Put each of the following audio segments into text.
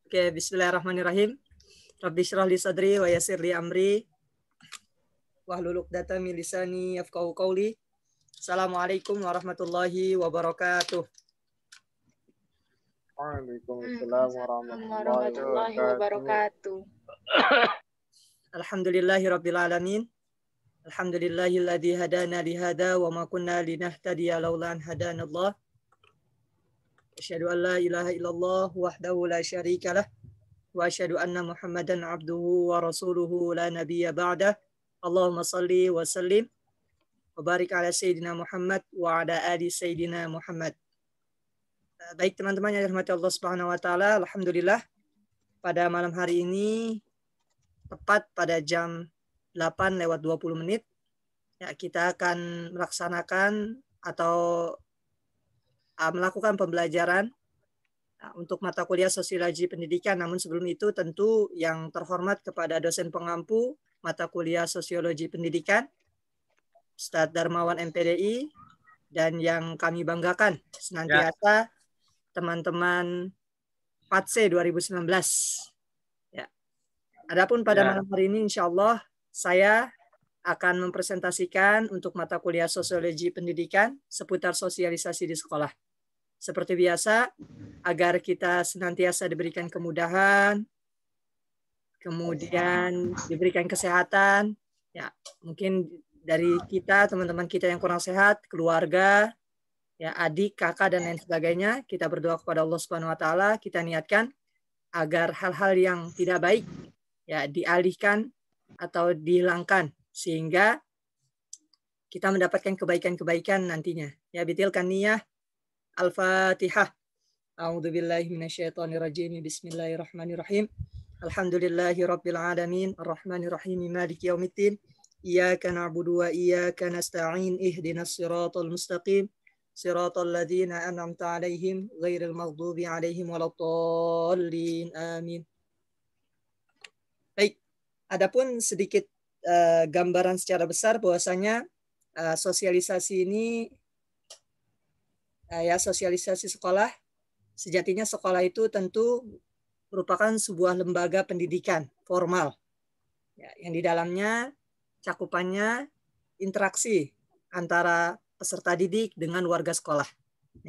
Oke, bismillahirrahmanirrahim. Rabbi syrah li sadri wa yassir li amri wahlul 'uqdatam min lisani yafqahu qawli. Assalamualaikum warahmatullahi wabarakatuh. Waalaikumsalam warahmatullahi wabarakatuh. Alhamdulillahirabbil alamin. Alhamdulillahilladzi hadana li hada wa ma kunna linahtadiya laula an hadanallah. Asyhadu an la ilaha illallah wahdahu la syarikalah wa asyhadu anna Muhammadan abduhu wa rasuluhu la nabiyya ba'dah. Allahumma salli wa sallim wa barik ala sayyidina Muhammad wa ala ali sayyidina Muhammad. Baik teman-teman yang dirahmati Allah Subhanahu wa taala, alhamdulillah pada malam hari ini tepat pada jam 8:20 ya kita akan melaksanakan atau melakukan pembelajaran untuk mata kuliah Sosiologi Pendidikan. Namun sebelum itu tentu yang terhormat kepada dosen pengampu mata kuliah Sosiologi Pendidikan Ustadz Darmawan MPDI, dan yang kami banggakan senantiasa teman-teman PATSE 2019. Ya. Adapun pada malam hari ini insya Allah saya akan mempresentasikan untuk mata kuliah Sosiologi Pendidikan seputar sosialisasi di sekolah. Seperti biasa, agar kita senantiasa diberikan kemudahan, kemudian diberikan kesehatan, ya mungkin dari kita, teman-teman kita yang kurang sehat, keluarga, ya adik, kakak, dan lain sebagainya, kita berdoa kepada Allah Subhanahu wa taala, kita niatkan agar hal-hal yang tidak baik ya dialihkan atau dihilangkan sehingga kita mendapatkan kebaikan-kebaikan nantinya. Ya, bitilkan niyah. Al-Fatihah. A'udzubillahi minasyaitonirrajim. Bismillahirrahmanirrahim. Alhamdulillahirabbil alamin, arrahmanirrahim, maliki yaumiddin. Iyyaka na'budu wa iyyaka nasta'in. Ihdinas siratal mustaqim. Siratal ladzina an'amta 'alaihim ghairil maghdubi 'alaihim waladdallin. Amin. Baik, adapun sedikit gambaran secara besar bahwasanya sosialisasi ini sosialisasi sekolah, sejatinya sekolah itu tentu merupakan sebuah lembaga pendidikan formal ya, yang di dalamnya cakupannya interaksi antara peserta didik dengan warga sekolah.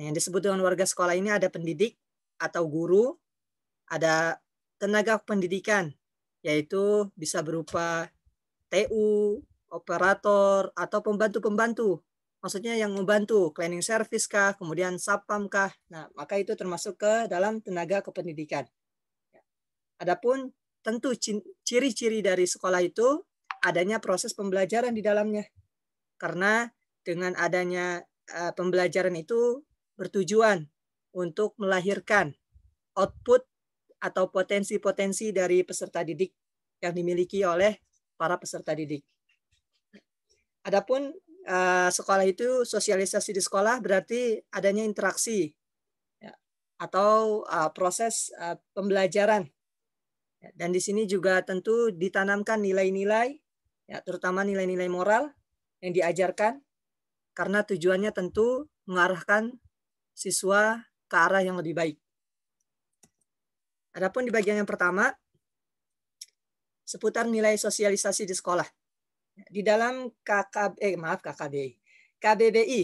Nah, yang disebut dengan warga sekolah ini ada pendidik atau guru, ada tenaga pendidikan, yaitu bisa berupa TU, operator, atau pembantu-pembantu. Maksudnya yang membantu, cleaning service kah, kemudian satpam kah. Nah, maka itu termasuk ke dalam tenaga kependidikan. Adapun tentu ciri-ciri dari sekolah itu adanya proses pembelajaran di dalamnya. Karena dengan adanya pembelajaran itu bertujuan untuk melahirkan output atau potensi-potensi dari peserta didik yang dimiliki oleh para peserta didik. Adapun sekolah itu, sosialisasi di sekolah berarti adanya interaksi ya, atau proses pembelajaran. Ya, dan di sini juga tentu ditanamkan nilai-nilai, ya, terutama nilai-nilai moral yang diajarkan, karena tujuannya tentu mengarahkan siswa ke arah yang lebih baik. Adapun di bagian yang pertama, seputar nilai sosialisasi di sekolah. Di dalam KBBI,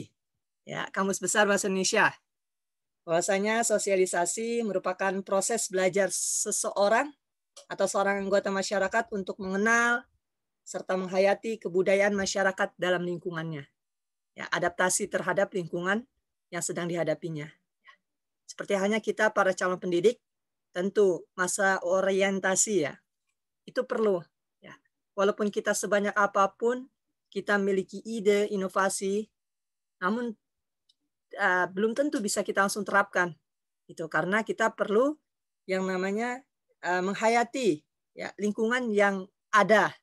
ya, Kamus Besar Bahasa Indonesia, bahwasanya sosialisasi merupakan proses belajar seseorang atau seorang anggota masyarakat untuk mengenal serta menghayati kebudayaan masyarakat dalam lingkungannya. Ya, adaptasi terhadap lingkungan yang sedang dihadapinya. Seperti halnya kita para calon pendidik, tentu masa orientasi ya, itu perlu. Walaupun kita sebanyak apapun, kita memiliki ide, inovasi, namun belum tentu bisa kita langsung terapkan. Itu karena kita perlu yang namanya menghayati ya, lingkungan yang ada.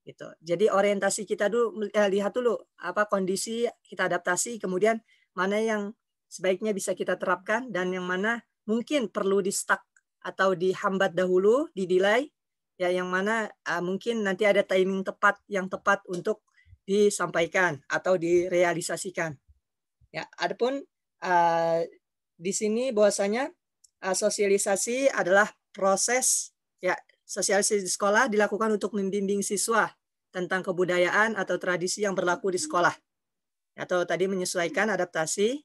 Gitu. Jadi orientasi kita dulu, lihat dulu apa kondisi, kita adaptasi, kemudian mana yang sebaiknya bisa kita terapkan dan yang mana mungkin perlu di-stuck atau dihambat dahulu, di-delay. Ya, yang mana mungkin nanti ada timing yang tepat untuk disampaikan atau direalisasikan. Ya, adapun di sini bahwasanya sosialisasi adalah proses ya sosialisasi di sekolah dilakukan untuk membimbing siswa tentang kebudayaan atau tradisi yang berlaku di sekolah. Atau tadi menyesuaikan adaptasi,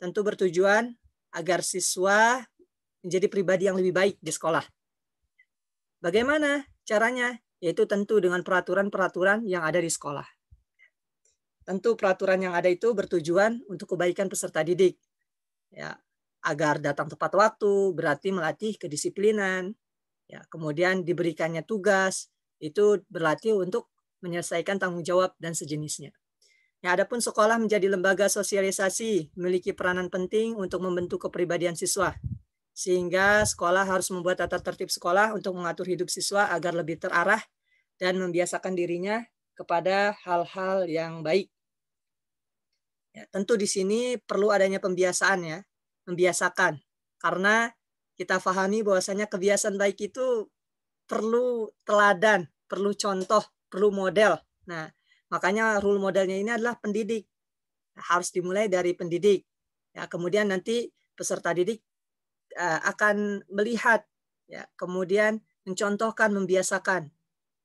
tentu bertujuan agar siswa menjadi pribadi yang lebih baik di sekolah. Bagaimana caranya? Yaitu tentu dengan peraturan-peraturan yang ada di sekolah. Tentu peraturan yang ada itu bertujuan untuk kebaikan peserta didik. Ya, agar datang tepat waktu, berarti melatih kedisiplinan. Ya, kemudian diberikannya tugas, itu berlatih untuk menyelesaikan tanggung jawab dan sejenisnya. Ya, adapun sekolah menjadi lembaga sosialisasi, memiliki peranan penting untuk membentuk kepribadian siswa. Sehingga sekolah harus membuat tata tertib sekolah untuk mengatur hidup siswa agar lebih terarah dan membiasakan dirinya kepada hal-hal yang baik. Ya, tentu di sini perlu adanya pembiasaan ya, membiasakan. Karena kita pahami bahwasanya kebiasaan baik itu perlu teladan, perlu contoh, perlu model. Nah, makanya role modelnya ini adalah pendidik. Harus dimulai dari pendidik. Ya, kemudian nanti peserta didik akan melihat, ya, kemudian mencontohkan, membiasakan.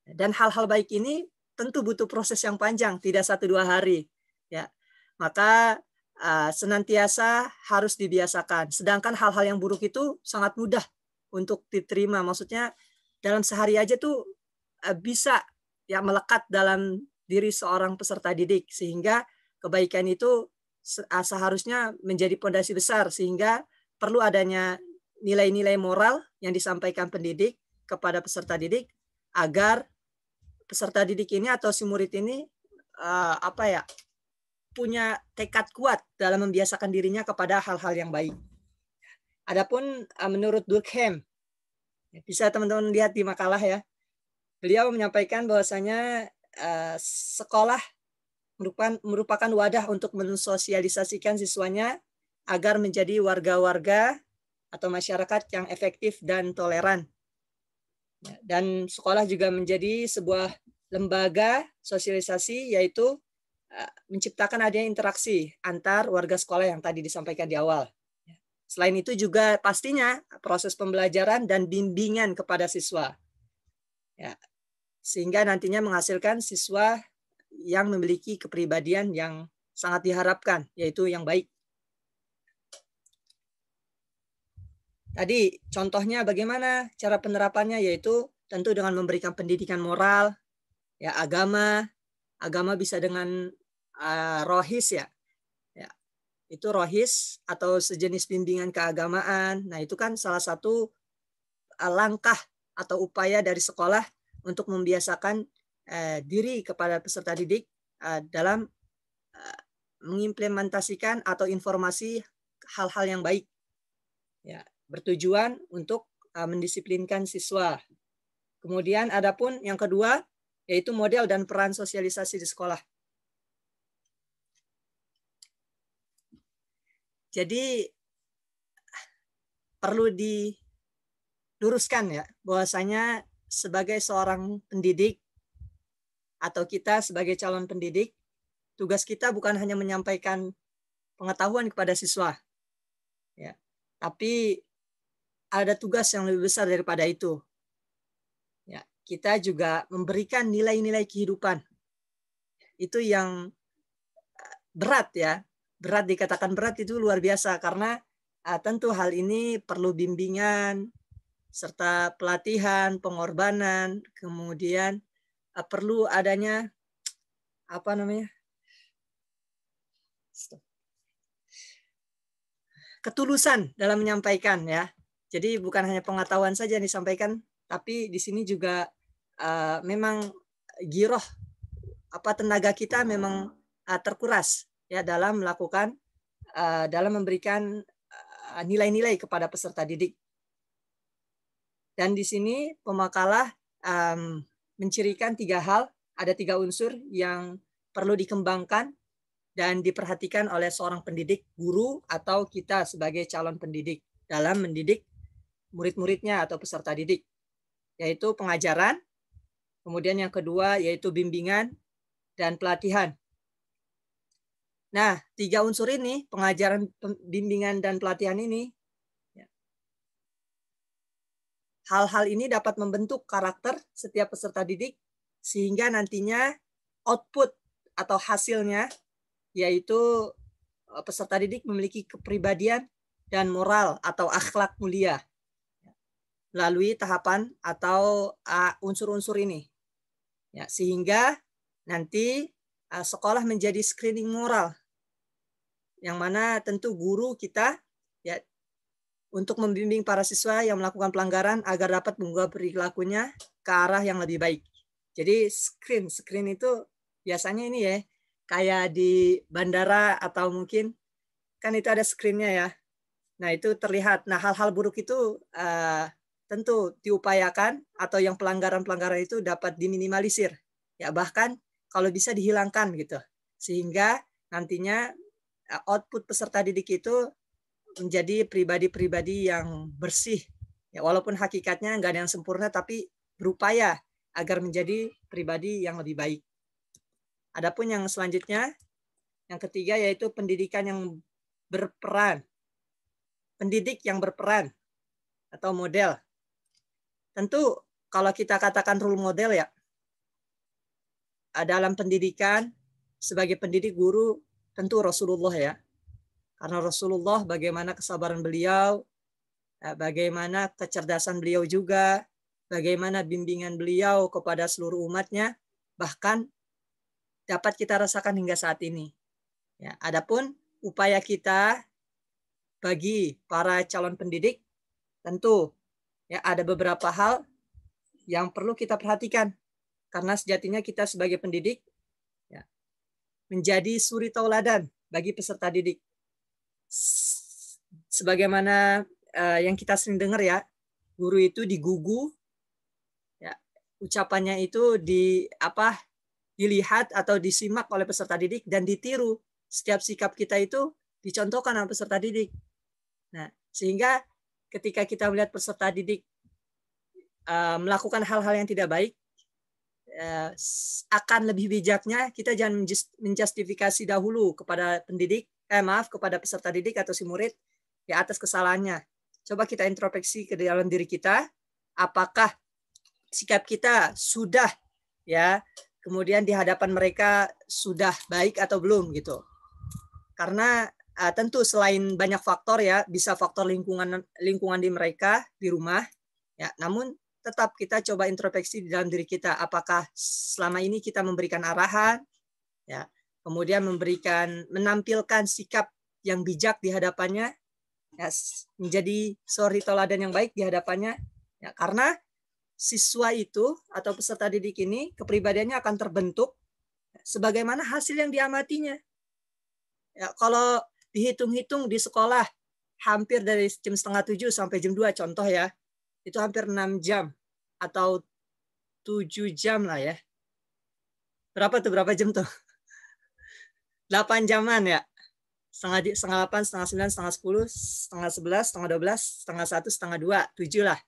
Dan hal-hal baik ini tentu butuh proses yang panjang, tidak 1-2 hari. Ya, maka senantiasa harus dibiasakan. Sedangkan hal-hal yang buruk itu sangat mudah untuk diterima. Maksudnya dalam sehari aja tuh bisa ya melekat dalam diri seorang peserta didik, sehingga kebaikan itu seharusnya menjadi pondasi besar, sehingga perlu adanya nilai-nilai moral yang disampaikan pendidik kepada peserta didik agar peserta didik ini atau si murid ini punya tekad kuat dalam membiasakan dirinya kepada hal-hal yang baik. Adapun menurut Durkheim, bisa teman-teman lihat di makalah ya, beliau menyampaikan bahwasanya sekolah merupakan wadah untuk mensosialisasikan siswanya agar menjadi warga-warga atau masyarakat yang efektif dan toleran. Dan sekolah juga menjadi sebuah lembaga sosialisasi, yaitu menciptakan adanya interaksi antar warga sekolah yang tadi disampaikan di awal. Selain itu juga pastinya proses pembelajaran dan bimbingan kepada siswa. Ya, sehingga nantinya menghasilkan siswa yang memiliki kepribadian yang sangat diharapkan, yaitu yang baik. Tadi contohnya bagaimana cara penerapannya, yaitu tentu dengan memberikan pendidikan moral, ya agama bisa dengan rohis ya. Itu rohis atau sejenis bimbingan keagamaan. Nah, itu kan salah satu langkah atau upaya dari sekolah untuk membiasakan diri kepada peserta didik dalam mengimplementasikan atau informasi hal-hal yang baik. Ya, bertujuan untuk mendisiplinkan siswa. Kemudian adapun yang kedua, yaitu model dan peran sosialisasi di sekolah. Jadi perlu diluruskan ya, bahwasanya sebagai seorang pendidik atau kita sebagai calon pendidik, tugas kita bukan hanya menyampaikan pengetahuan kepada siswa, ya, tapi ada tugas yang lebih besar daripada itu. Ya, kita juga memberikan nilai-nilai kehidupan. Itu yang berat ya. Berat, dikatakan berat itu luar biasa, karena tentu hal ini perlu bimbingan, serta pelatihan, pengorbanan, kemudian perlu adanya ketulusan dalam menyampaikan ya. Jadi bukan hanya pengetahuan saja yang disampaikan, tapi di sini juga memang giroh tenaga kita memang terkuras ya dalam melakukan dalam memberikan nilai-nilai kepada peserta didik. Dan di sini pemakalah mencirikan 3 hal, ada 3 unsur yang perlu dikembangkan dan diperhatikan oleh seorang pendidik, guru, atau kita sebagai calon pendidik dalam mendidik murid-muridnya atau peserta didik, yaitu pengajaran, kemudian yang kedua yaitu bimbingan dan pelatihan. Nah, 3 unsur ini, pengajaran, bimbingan, dan pelatihan ini hal-hal ini dapat membentuk karakter setiap peserta didik sehingga nantinya output atau hasilnya yaitu peserta didik memiliki kepribadian dan moral atau akhlak mulia melalui tahapan atau unsur-unsur ini. Ya, sehingga nanti sekolah menjadi screening moral yang mana tentu guru kita ya untuk membimbing para siswa yang melakukan pelanggaran agar dapat mengubah perilakunya ke arah yang lebih baik. Jadi screen itu biasanya ini ya kayak di bandara atau mungkin kan itu ada screennya ya. Nah itu terlihat. Nah hal-hal buruk itu tentu diupayakan atau yang pelanggaran-pelanggaran itu dapat diminimalisir. Ya bahkan kalau bisa dihilangkan gitu. Sehingga nantinya output peserta didik itu menjadi pribadi-pribadi yang bersih. Ya walaupun hakikatnya nggak ada yang sempurna tapi berupaya agar menjadi pribadi yang lebih baik. Adapun yang selanjutnya, yang ketiga yaitu pendidikan yang berperan. Pendidik yang berperan atau model. Tentu kalau kita katakan role model ya, dalam pendidikan sebagai pendidik guru tentu Rasulullah ya. Karena Rasulullah bagaimana kesabaran beliau, bagaimana kecerdasan beliau juga, bagaimana bimbingan beliau kepada seluruh umatnya, bahkan dapat kita rasakan hingga saat ini. Ya, adapun upaya kita bagi para calon pendidik, tentu ya ada beberapa hal yang perlu kita perhatikan karena sejatinya kita sebagai pendidik ya, menjadi suri tauladan bagi peserta didik. Sebagaimana yang kita sering dengar ya, guru itu digugu, ya, ucapannya itu dilihat atau disimak oleh peserta didik dan ditiru. Setiap sikap kita itu dicontohkan oleh peserta didik. Nah, sehingga ketika kita melihat peserta didik melakukan hal-hal yang tidak baik, akan lebih bijaknya kita jangan menjustifikasi dahulu kepada kepada peserta didik atau si murid ya atas kesalahannya. Coba kita introspeksi ke dalam diri kita, apakah sikap kita sudah ya kemudian di hadapan mereka sudah baik atau belum gitu. Karena tentu selain banyak faktor ya, bisa faktor lingkungan di mereka di rumah ya, namun tetap kita coba introspeksi di dalam diri kita, apakah selama ini kita memberikan arahan ya, kemudian menampilkan sikap yang bijak di hadapannya ya, menjadi suri tauladan yang baik di hadapannya ya, karena siswa itu atau peserta didik ini kepribadiannya akan terbentuk sebagaimana hasil yang diamatinya. Ya, kalau dihitung-hitung di sekolah hampir dari jam 6:30 sampai jam 2 contoh ya, itu hampir 6 jam atau 7 jam lah ya. Berapa jam tuh? 8 jaman ya. Setengah 8, setengah 9, setengah 10, setengah 11, setengah 12, setengah 1, setengah 2, 7 lah.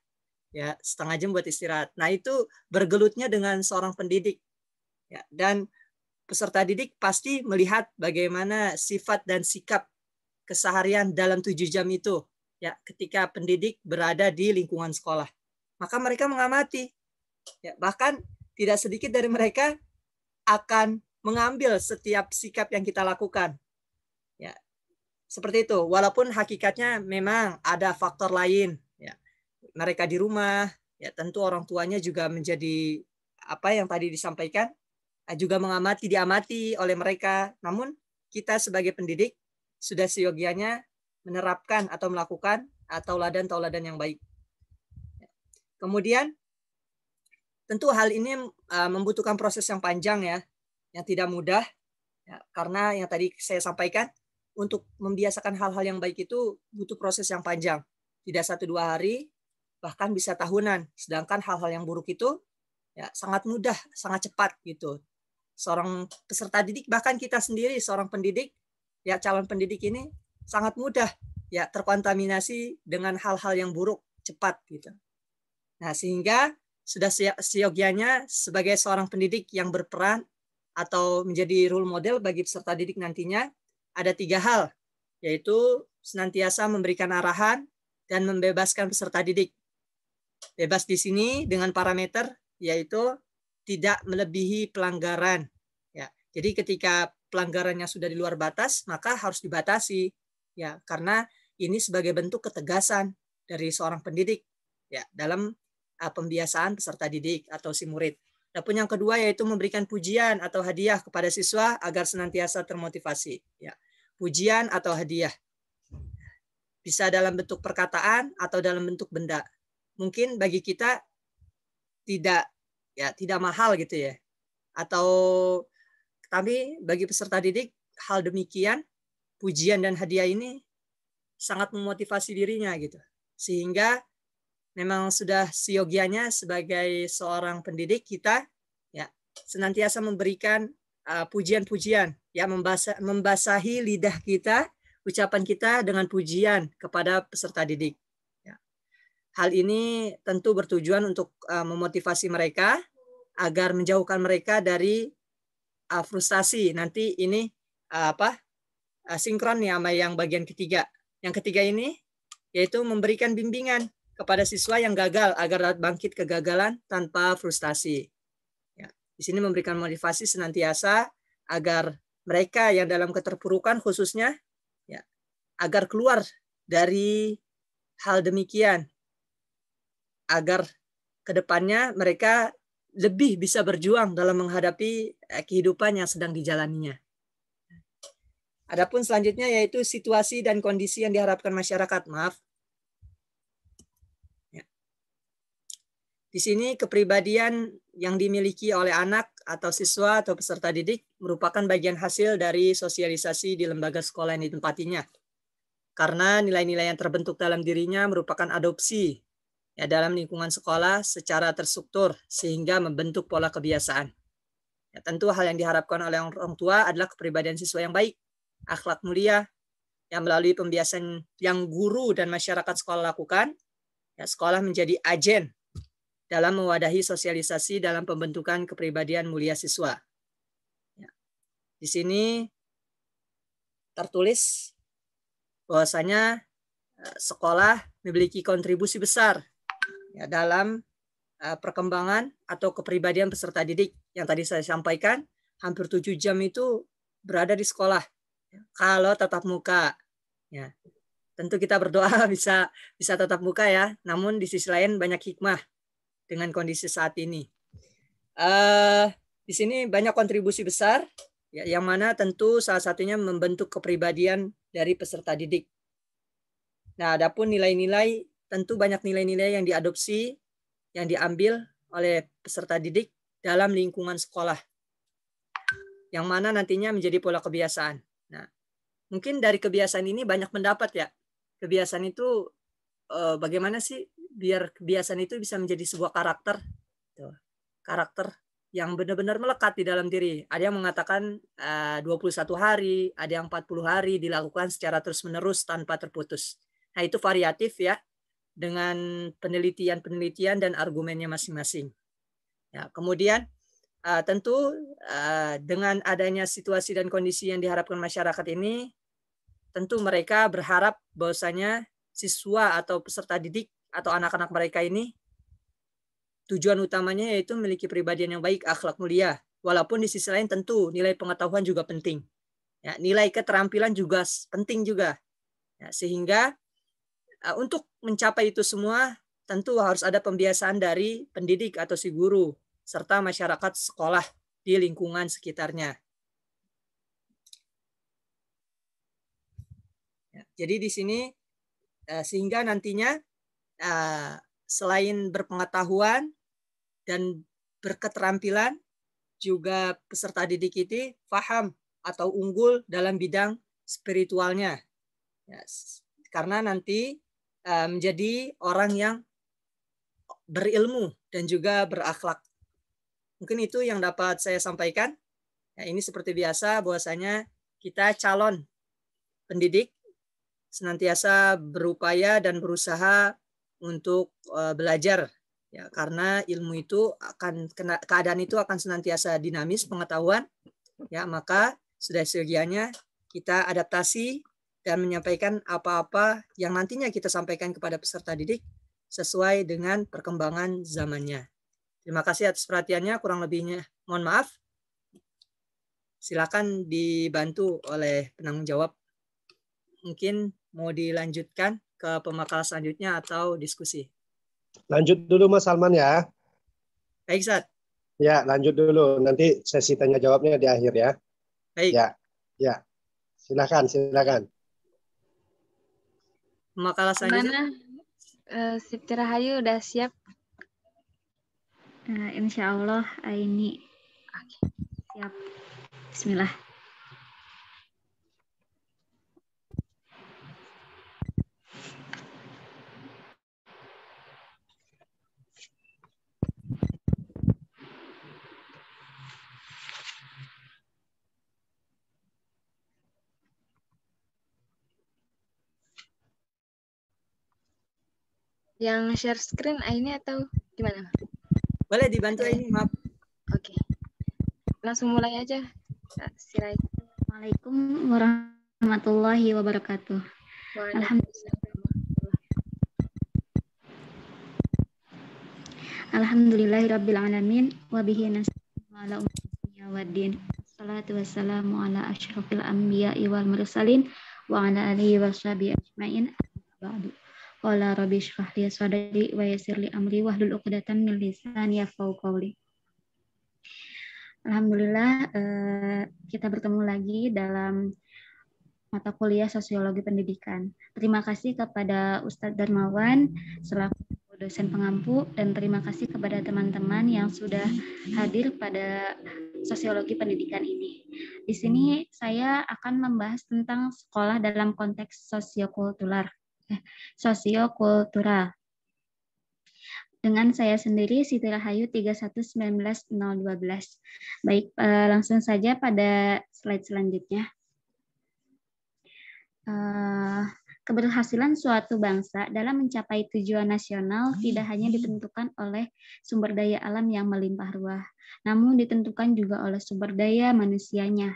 Ya, setengah jam buat istirahat. Nah, itu bergelutnya dengan seorang pendidik. Ya, dan peserta didik pasti melihat bagaimana sifat dan sikap keseharian dalam 7 jam itu. Ya, ketika pendidik berada di lingkungan sekolah. Maka mereka mengamati. Ya, bahkan tidak sedikit dari mereka akan mengambil setiap sikap yang kita lakukan. Ya, seperti itu. Walaupun hakikatnya memang ada faktor lain. Ya, mereka di rumah, ya tentu orang tuanya juga menjadi apa yang tadi disampaikan, juga diamati oleh mereka. Namun kita sebagai pendidik sudah seyogianya menerapkan atau melakukan tauladan yang baik. Kemudian tentu hal ini membutuhkan proses yang panjang ya, yang tidak mudah ya, karena yang tadi saya sampaikan untuk membiasakan hal-hal yang baik itu butuh proses yang panjang, tidak 1-2 hari, bahkan bisa tahunan. Sedangkan hal-hal yang buruk itu ya sangat mudah, sangat cepat gitu. Seorang peserta didik, bahkan kita sendiri seorang pendidik, ya calon pendidik ini sangat mudah ya terkontaminasi dengan hal-hal yang buruk cepat gitu. Nah, sehingga sudah seyogianya sebagai seorang pendidik yang berperan atau menjadi role model bagi peserta didik nantinya ada 3 hal, yaitu senantiasa memberikan arahan dan membebaskan peserta didik. Bebas di sini dengan parameter yaitu tidak melebihi pelanggaran. Ya, jadi ketika pelanggarannya sudah di luar batas, maka harus dibatasi. Ya, karena ini sebagai bentuk ketegasan dari seorang pendidik ya dalam pembiasaan peserta didik atau si murid. Adapun yang kedua yaitu memberikan pujian atau hadiah kepada siswa agar senantiasa termotivasi. Ya, pujian atau hadiah bisa dalam bentuk perkataan atau dalam bentuk benda. Mungkin bagi kita tidak mahal gitu ya. Atau tapi bagi peserta didik hal demikian, pujian dan hadiah ini sangat memotivasi dirinya gitu. Sehingga memang sudah seyogianya sebagai seorang pendidik kita ya senantiasa memberikan pujian-pujian ya, membasahi lidah kita, ucapan kita dengan pujian kepada peserta didik. Ya. Hal ini tentu bertujuan untuk memotivasi mereka agar menjauhkan mereka dari frustasi. Nanti ini sinkron nih sama yang bagian ketiga. Yang ketiga ini yaitu memberikan bimbingan kepada siswa yang gagal agar dapat bangkit kegagalan tanpa frustasi. Ya, di sini memberikan motivasi senantiasa agar mereka yang dalam keterpurukan khususnya ya, agar keluar dari hal demikian, agar kedepannya mereka lebih bisa berjuang dalam menghadapi kehidupan yang sedang dijalaninya. Adapun selanjutnya yaitu situasi dan kondisi yang diharapkan masyarakat. Maaf. Di sini kepribadian yang dimiliki oleh anak atau siswa atau peserta didik merupakan bagian hasil dari sosialisasi di lembaga sekolah yang ditempatinya. Karena nilai-nilai yang terbentuk dalam dirinya merupakan adopsi ya dalam lingkungan sekolah secara terstruktur sehingga membentuk pola kebiasaan. Ya, tentu hal yang diharapkan oleh orang tua adalah kepribadian siswa yang baik, akhlak mulia, yang melalui pembiasan yang guru dan masyarakat sekolah lakukan, ya, sekolah menjadi agen dalam mewadahi sosialisasi dalam pembentukan kepribadian mulia siswa. Ya. Di sini tertulis bahwasanya sekolah memiliki kontribusi besar ya, dalam perkembangan atau kepribadian peserta didik. Yang tadi saya sampaikan, hampir 7 jam itu berada di sekolah. Ya. Kalau tatap muka, ya, tentu kita berdoa bisa tatap muka ya. Namun di sisi lain banyak hikmah dengan kondisi saat ini. Di sini banyak kontribusi besar, ya, yang mana tentu salah satunya membentuk kepribadian dari peserta didik. Nah, adapun nilai-nilai, tentu banyak nilai-nilai yang diadopsi, yang diambil oleh peserta didik dalam lingkungan sekolah, yang mana nantinya menjadi pola kebiasaan. Nah, mungkin dari kebiasaan ini banyak pendapat ya. Kebiasaan itu bagaimana sih biar kebiasaan itu bisa menjadi sebuah karakter, karakter yang benar-benar melekat di dalam diri. Ada yang mengatakan 21 hari, ada yang 40 hari dilakukan secara terus-menerus tanpa terputus. Nah, itu variatif ya, dengan penelitian-penelitian dan argumennya masing-masing. Ya, kemudian tentu dengan adanya situasi dan kondisi yang diharapkan masyarakat ini, tentu mereka berharap bahwasanya siswa atau peserta didik atau anak-anak mereka ini tujuan utamanya yaitu memiliki kepribadian yang baik, akhlak mulia. Walaupun di sisi lain tentu nilai pengetahuan juga penting. Ya, nilai keterampilan juga penting juga. Ya, sehingga untuk mencapai itu semua tentu harus ada pembiasaan dari pendidik atau si guru serta masyarakat sekolah di lingkungan sekitarnya. Ya, jadi di sini sehingga nantinya selain berpengetahuan dan berketerampilan, juga peserta didik itu paham atau unggul dalam bidang spiritualnya. Yes. Karena nanti menjadi orang yang berilmu dan juga berakhlak. Mungkin itu yang dapat saya sampaikan. Ya, ini seperti biasa bahwasanya kita calon pendidik senantiasa berupaya dan berusaha untuk belajar ya, karena ilmu itu keadaan itu akan senantiasa dinamis pengetahuan ya, maka sudah seyogianya kita adaptasi dan menyampaikan apa-apa yang nantinya kita sampaikan kepada peserta didik sesuai dengan perkembangan zamannya. Terima kasih atas perhatiannya, kurang lebihnya mohon maaf. Silakan dibantu oleh penanggung jawab. Mungkin mau dilanjutkan ke pemakaran selanjutnya atau diskusi. Lanjut dulu Mas Salman ya. Baik, Zat. Ya, lanjut dulu. Nanti sesi tanya jawabnya di akhir ya. Baik. Ya. Silakan. Pemakaran selanjutnya. Siti Rahayu udah siap? Insya Allah Aini siap. Bismillah. Yang share screen Aini atau gimana? Boleh dibantu ini, maaf. Oke. Langsung mulai aja, Kak Sirai. Assalamualaikum warahmatullahi wabarakatuh. Alhamdulillahirabbil alamin wa bihi nasta'inu ala umuri dunya waddin. Wassalatu wassalamu ala asyrofil anbiya'i wal mursalin wa ala alihi washabihi ajmain. Ba'du. Qala rabbi shrah li sadri wa yassir li amri wahlul 'uqdatam min lisani yafqahu qawli. Alhamdulillah kita bertemu lagi dalam mata kuliah Sosiologi Pendidikan. Terima kasih kepada Ustadz Darmawan selaku dosen pengampu dan terima kasih kepada teman-teman yang sudah hadir pada Sosiologi Pendidikan ini. Di sini saya akan membahas tentang sekolah dalam konteks sosiokultural. Dengan saya sendiri, Siti Rahayu 3119-012. Baik, langsung saja pada slide selanjutnya. Keberhasilan suatu bangsa dalam mencapai tujuan nasional tidak hanya ditentukan oleh sumber daya alam yang melimpah ruah, namun ditentukan juga oleh sumber daya manusianya.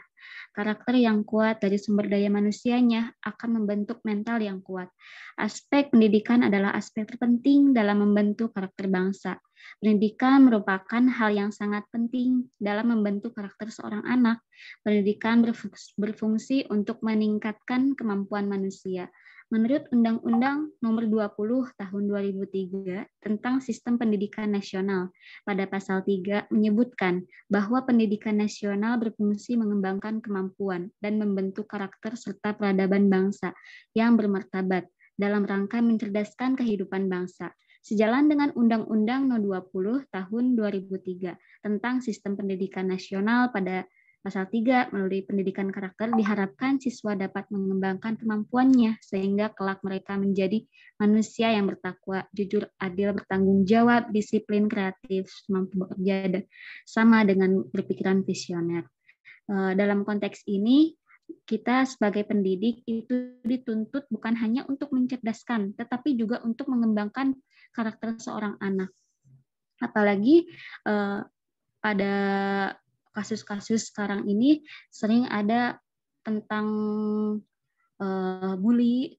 Karakter yang kuat dari sumber daya manusianya akan membentuk mental yang kuat. Aspek pendidikan adalah aspek terpenting dalam membentuk karakter bangsa. Pendidikan merupakan hal yang sangat penting dalam membentuk karakter seorang anak. Pendidikan berfungsi untuk meningkatkan kemampuan manusia. Menurut Undang-Undang Nomor 20 Tahun 2003 tentang Sistem Pendidikan Nasional, pada pasal 3 menyebutkan bahwa pendidikan nasional berfungsi mengembangkan kemampuan dan membentuk karakter serta peradaban bangsa yang bermartabat dalam rangka mencerdaskan kehidupan bangsa. Sejalan dengan Undang-Undang Nomor 20 Tahun 2003 tentang Sistem Pendidikan Nasional, pada pasal 3, melalui pendidikan karakter diharapkan siswa dapat mengembangkan kemampuannya sehingga kelak mereka menjadi manusia yang bertakwa, jujur, adil, bertanggung jawab, disiplin, kreatif, mampu bekerja, dan sama dengan berpikiran visioner. Dalam konteks ini, kita sebagai pendidik itu dituntut bukan hanya untuk mencerdaskan, tetapi juga untuk mengembangkan karakter seorang anak. Apalagi pada kasus-kasus sekarang ini sering ada tentang bully,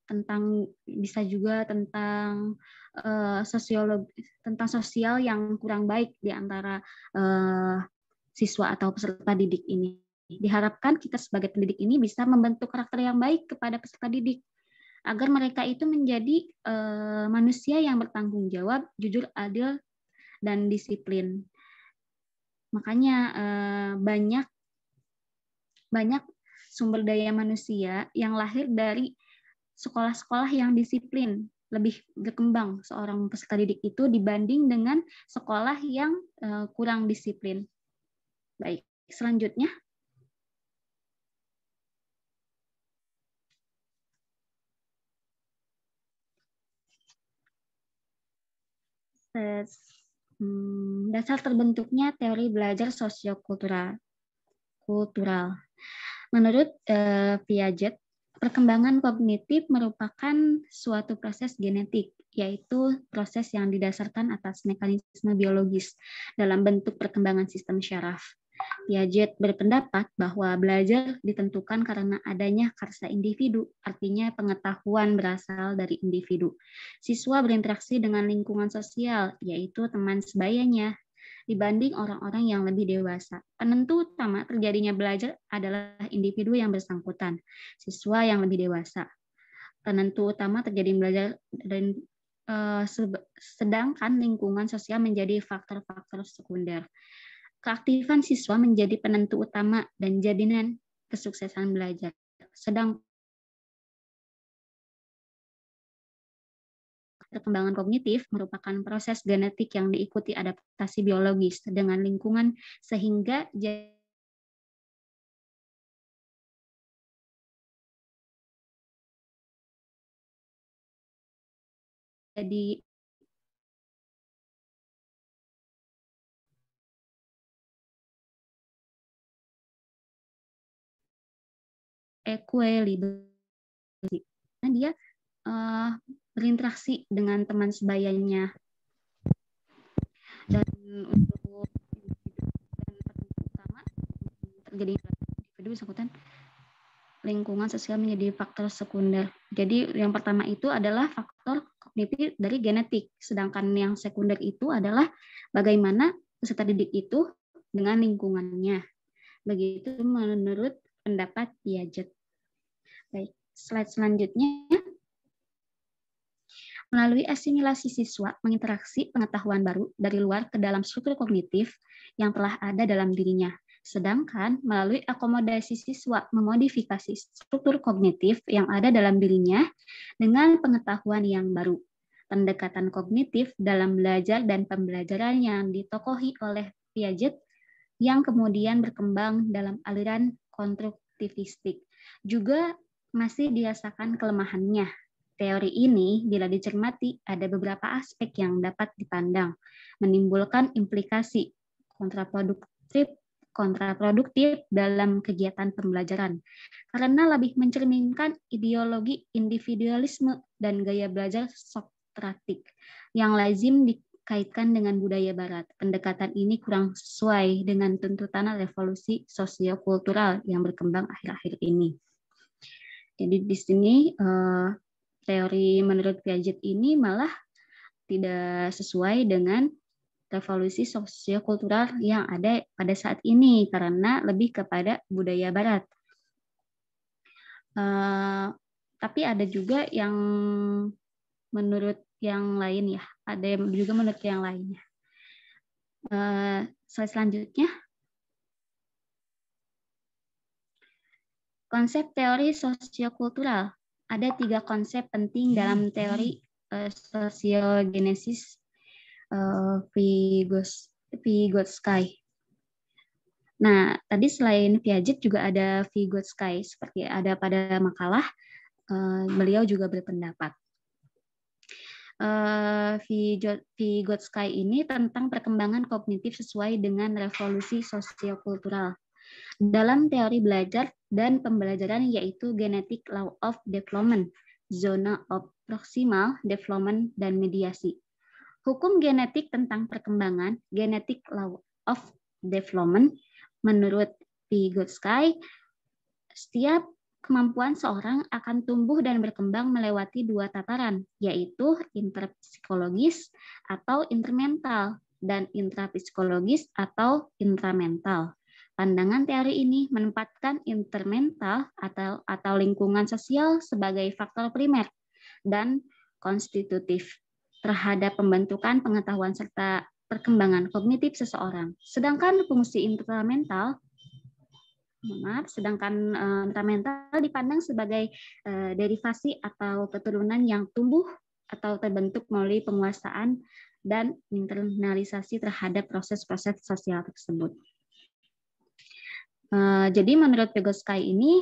bisa juga tentang sosial yang kurang baik di antara siswa atau peserta didik ini. Diharapkan kita sebagai pendidik ini bisa membentuk karakter yang baik kepada peserta didik agar mereka itu menjadi manusia yang bertanggung jawab, jujur, adil, dan disiplin. Makanya banyak sumber daya manusia yang lahir dari sekolah-sekolah yang disiplin, lebih berkembang seorang peserta didik itu dibanding dengan sekolah yang kurang disiplin. Baik, selanjutnya. Dasar terbentuknya teori belajar sosiokultural. Menurut Piaget, perkembangan kognitif merupakan suatu proses genetik, yaitu proses yang didasarkan atas mekanisme biologis dalam bentuk perkembangan sistem syaraf. Piaget berpendapat bahwa belajar ditentukan karena adanya karsa individu, artinya pengetahuan berasal dari individu. Siswa berinteraksi dengan lingkungan sosial, yaitu teman sebayanya, dibanding orang-orang yang lebih dewasa. Penentu utama terjadinya belajar adalah individu yang bersangkutan, siswa yang lebih dewasa. Penentu utama terjadi belajar dan sedangkan lingkungan sosial menjadi faktor-faktor sekunder. Keaktifan siswa menjadi penentu utama dan jaminan kesuksesan belajar. Sedang perkembangan kognitif merupakan proses genetik yang diikuti adaptasi biologis dengan lingkungan sehingga jadi equilibrium. Nah, dia berinteraksi dengan teman sebayanya. Dan untuk utama terjadi individu bersangkutan, lingkungan sosial menjadi faktor sekunder. Jadi yang pertama itu adalah faktor kognitif dari genetik, sedangkan yang sekunder itu adalah bagaimana peserta didik itu dengan lingkungannya. Begitu menurut pendapat Piaget. Baik, slide selanjutnya. Melalui asimilasi siswa menginteraksi pengetahuan baru dari luar ke dalam struktur kognitif yang telah ada dalam dirinya. Sedangkan melalui akomodasi siswa memodifikasi struktur kognitif yang ada dalam dirinya dengan pengetahuan yang baru. Pendekatan kognitif dalam belajar dan pembelajaran yang ditokohi oleh Piaget yang kemudian berkembang dalam aliran konstruktivistik juga masih dirasakan kelemahannya. Teori ini, bila dicermati, ada beberapa aspek yang dapat dipandang, menimbulkan implikasi kontraproduktif dalam kegiatan pembelajaran, karena lebih mencerminkan ideologi individualisme dan gaya belajar Sokratik yang lazim dikaitkan dengan budaya Barat. Pendekatan ini kurang sesuai dengan tuntutan revolusi sosiokultural yang berkembang akhir-akhir ini. Jadi di sini teori menurut Piaget ini malah tidak sesuai dengan revolusi sosiokultural yang ada pada saat ini karena lebih kepada budaya Barat. Tapi ada juga yang menurut yang lain ya, ada juga menurut yang lainnya. Slide selanjutnya. Konsep teori sosiokultural. Ada 3 konsep penting dalam teori sosiogenesis Vygotsky. Nah, tadi selain Piaget juga ada Vygotsky, seperti ada pada makalah, beliau juga berpendapat. Vygotsky ini tentang perkembangan kognitif sesuai dengan revolusi sosiokultural. Dalam teori belajar dan pembelajaran yaitu genetic law of development, zona of proximal development, dan mediasi. Hukum genetik tentang perkembangan, genetic law of development, menurut Vygotsky, setiap kemampuan seorang akan tumbuh dan berkembang melewati 2 tataran, yaitu interpsikologis atau intermental dan intrapsikologis atau intramental. Pandangan teori ini menempatkan intermental atau lingkungan sosial sebagai faktor primer dan konstitutif terhadap pembentukan pengetahuan serta perkembangan kognitif seseorang. Sedangkan fungsi intramental dipandang sebagai derivasi atau keturunan yang tumbuh atau terbentuk melalui penguasaan dan internalisasi terhadap proses-proses sosial tersebut. Jadi menurut Vygotsky ini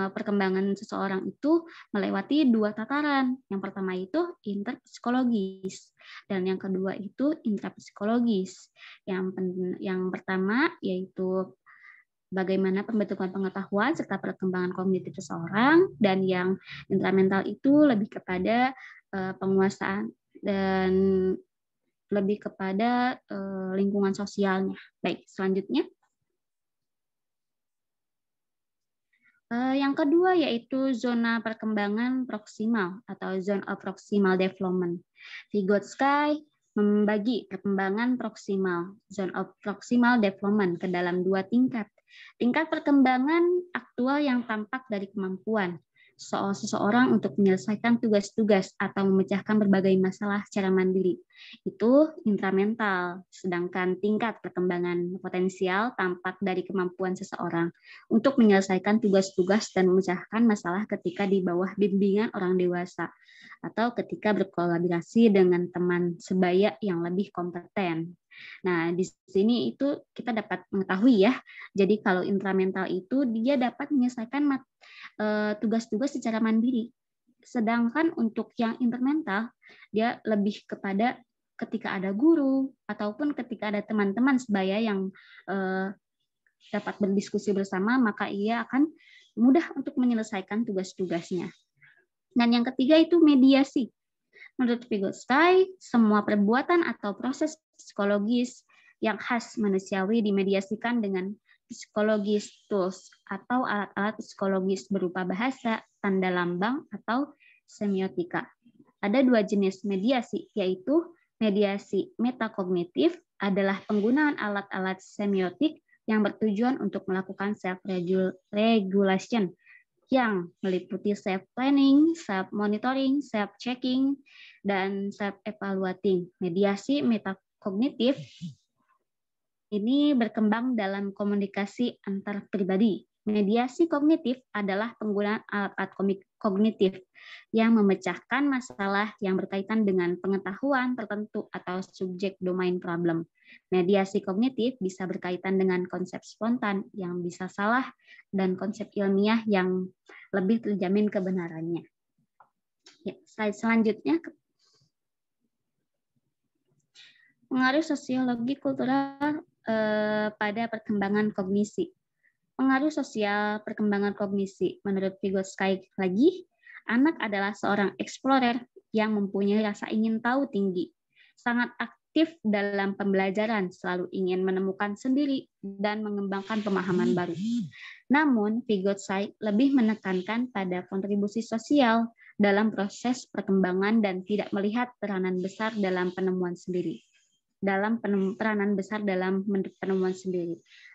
perkembangan seseorang itu melewati 2 tataran. Yang pertama itu interpsikologis dan yang kedua itu intrapsikologis. Yang pertama yaitu bagaimana pembentukan pengetahuan serta perkembangan kognitif seseorang, dan yang intramental itu lebih kepada penguasaan dan lebih kepada lingkungan sosialnya. Baik, selanjutnya. Yang kedua yaitu zona perkembangan proksimal atau zone of proximal development. Vygotsky membagi perkembangan proksimal, zone of proximal development ke dalam 2 tingkat. Tingkat perkembangan aktual yang tampak dari kemampuan seseorang untuk menyelesaikan tugas-tugas atau memecahkan berbagai masalah secara mandiri. Itu intramental, sedangkan tingkat perkembangan potensial tampak dari kemampuan seseorang untuk menyelesaikan tugas-tugas dan memecahkan masalah ketika di bawah bimbingan orang dewasa atau ketika berkolaborasi dengan teman sebaya yang lebih kompeten. Nah, di sini itu kita dapat mengetahui ya. Jadi kalau intramental itu dia dapat menyelesaikan tugas-tugas secara mandiri. Sedangkan untuk yang intermental dia lebih kepada ketika ada guru ataupun ketika ada teman-teman sebaya yang dapat berdiskusi bersama, maka ia akan mudah untuk menyelesaikan tugas-tugasnya. Dan yang ketiga itu mediasi. Menurut Vygotsky, semua perbuatan atau proses psikologis yang khas manusiawi dimediasikan dengan psikologis tools atau alat-alat psikologis berupa bahasa, tanda lambang, atau semiotika. Ada 2 jenis mediasi, yaitu mediasi metakognitif adalah penggunaan alat-alat semiotik yang bertujuan untuk melakukan self-regulation yang meliputi self-planning, self-monitoring, self-checking, dan self-evaluating. Mediasi metakognitif ini berkembang dalam komunikasi antar pribadi. Mediasi kognitif adalah penggunaan alat-alat kognitif yang memecahkan masalah yang berkaitan dengan pengetahuan tertentu atau subjek domain problem. Mediasi kognitif bisa berkaitan dengan konsep spontan yang bisa salah dan konsep ilmiah yang lebih terjamin kebenarannya. Ya, slide selanjutnya. Pengaruh sosiologi kultural pada perkembangan kognisi. Pengaruh sosial perkembangan kognisi. Menurut Vygotsky lagi, anak adalah seorang explorer yang mempunyai rasa ingin tahu tinggi, sangat aktif dalam pembelajaran, selalu ingin menemukan sendiri dan mengembangkan pemahaman baru. Namun, Vygotsky lebih menekankan pada kontribusi sosial dalam proses perkembangan dan tidak melihat peranan besar dalam penemuan sendiri.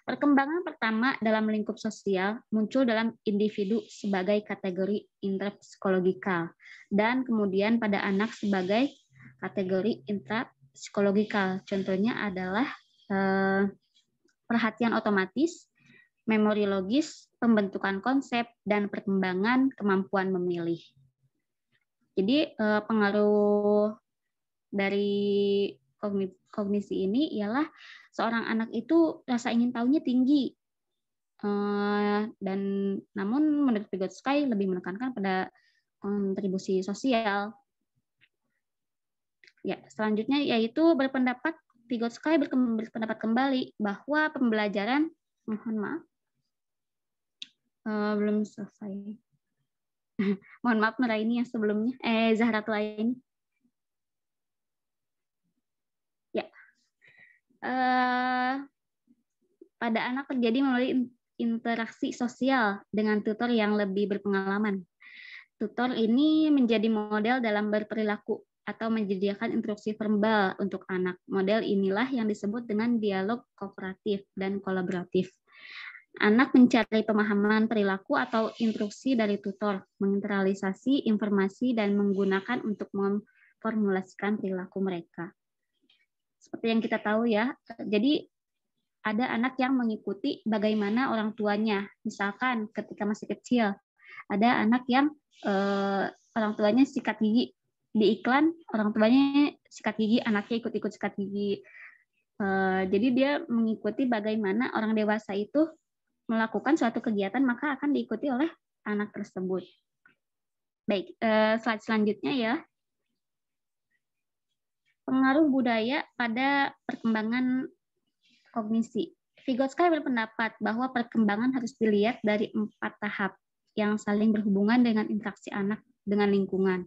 Perkembangan pertama dalam lingkup sosial muncul dalam individu sebagai kategori intrapsikologikal dan kemudian pada anak sebagai kategori intrapsikologikal. Contohnya adalah perhatian otomatis, memori logis, pembentukan konsep, dan perkembangan kemampuan memilih. Jadi pengaruh dari kognisi ini ialah seorang anak itu rasa ingin tahunya tinggi, dan namun menurut Vygotsky lebih menekankan pada kontribusi sosial. Ya, selanjutnya yaitu Vygotsky berpendapat kembali bahwa pembelajaran, mohon maaf, belum selesai. Mohon maaf Nuraini yang sebelumnya, Zahratul Aini. Pada anak terjadi melalui interaksi sosial dengan tutor yang lebih berpengalaman. Tutor ini menjadi model dalam berperilaku atau menyediakan instruksi verbal untuk anak. Model inilah yang disebut dengan dialog kooperatif dan kolaboratif. Anak mencari pemahaman perilaku atau instruksi dari tutor, menginternalisasi informasi dan menggunakan untuk memformulasikan perilaku mereka. Seperti yang kita tahu ya, jadi ada anak yang mengikuti bagaimana orang tuanya. Misalkan ketika masih kecil, ada anak yang orang tuanya sikat gigi. Di iklan, orang tuanya sikat gigi, anaknya ikut-ikut sikat gigi. Jadi dia mengikuti bagaimana orang dewasa itu melakukan suatu kegiatan, maka akan diikuti oleh anak tersebut. Baik, slide selanjutnya ya. Pengaruh budaya pada perkembangan kognisi. Vygotsky berpendapat bahwa perkembangan harus dilihat dari 4 tahap yang saling berhubungan dengan interaksi anak dengan lingkungan.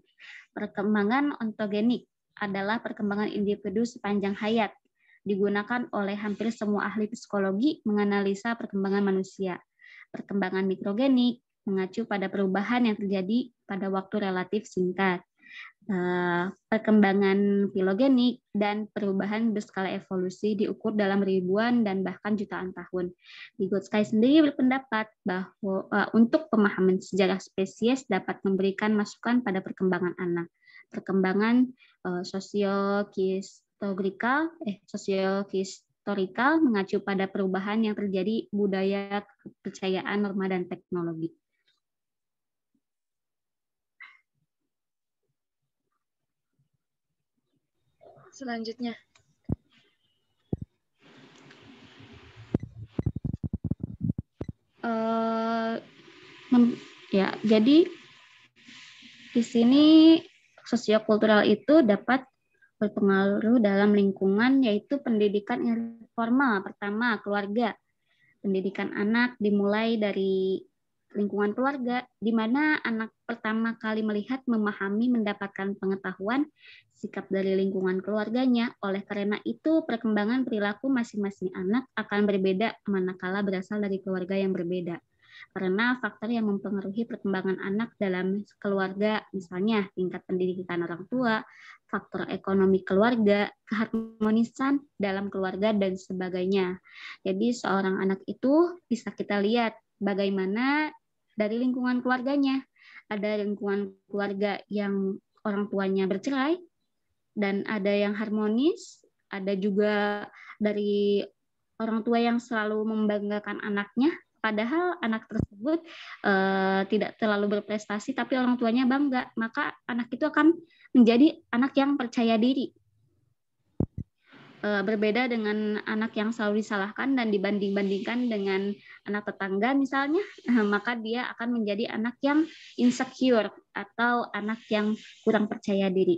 Perkembangan ontogenik adalah perkembangan individu sepanjang hayat, digunakan oleh hampir semua ahli psikologi menganalisa perkembangan manusia. Perkembangan mikrogenik mengacu pada perubahan yang terjadi pada waktu relatif singkat. Perkembangan filogenik dan perubahan berskala evolusi diukur dalam ribuan dan bahkan jutaan tahun. Vygotsky sendiri berpendapat bahwa untuk pemahaman sejarah spesies dapat memberikan masukan pada perkembangan anak. Perkembangan sosiohistorikal mengacu pada perubahan yang terjadi budaya, kepercayaan, norma, dan teknologi. Selanjutnya. Jadi di sini sosiokultural itu dapat berpengaruh dalam lingkungan, yaitu pendidikan informal. Pertama, keluarga. Pendidikan anak dimulai dari lingkungan keluarga, di mana anak pertama kali melihat, memahami, mendapatkan pengetahuan, sikap dari lingkungan keluarganya. Oleh karena itu, perkembangan perilaku masing-masing anak akan berbeda manakala berasal dari keluarga yang berbeda. Karena faktor yang mempengaruhi perkembangan anak dalam keluarga, misalnya tingkat pendidikan orang tua, faktor ekonomi keluarga, keharmonisan dalam keluarga, dan sebagainya. Jadi seorang anak itu bisa kita lihat bagaimana dari lingkungan keluarganya. Ada lingkungan keluarga yang orang tuanya bercerai, dan ada yang harmonis, ada juga dari orang tua yang selalu membanggakan anaknya, padahal anak tersebut tidak terlalu berprestasi, tapi orang tuanya bangga, maka anak itu akan menjadi anak yang percaya diri. Berbeda dengan anak yang selalu disalahkan dan dibanding-bandingkan dengan anak tetangga misalnya, maka dia akan menjadi anak yang insecure atau anak yang kurang percaya diri.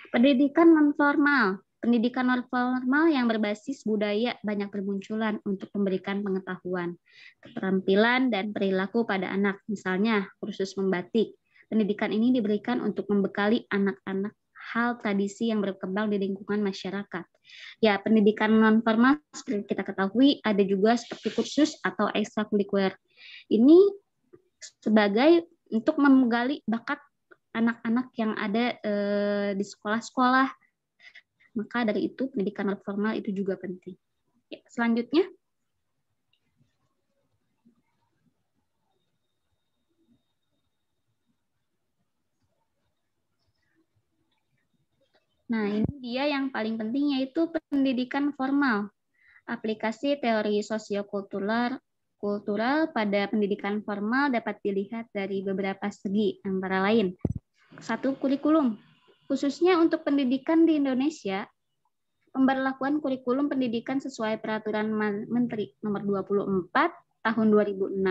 Pendidikan nonformal. Pendidikan nonformal yang berbasis budaya banyak bermunculan untuk memberikan pengetahuan, keterampilan, dan perilaku pada anak. Misalnya, kursus membatik. Pendidikan ini diberikan untuk membekali anak-anak hal tradisi yang berkembang di lingkungan masyarakat. Ya, pendidikan nonformal seperti kita ketahui ada juga seperti kursus atau ekstrakurikuler. Ini sebagai untuk menggali bakat anak-anak yang ada di sekolah-sekolah. Maka dari itu pendidikan nonformal itu juga penting. Ya, selanjutnya. Nah, ini dia yang paling penting, yaitu pendidikan formal. Aplikasi teori sosiokultural pada pendidikan formal dapat dilihat dari beberapa segi, antara lain. 1. Kurikulum. Khususnya untuk pendidikan di Indonesia, pemberlakuan kurikulum pendidikan sesuai Peraturan Menteri Nomor 24 Tahun 2006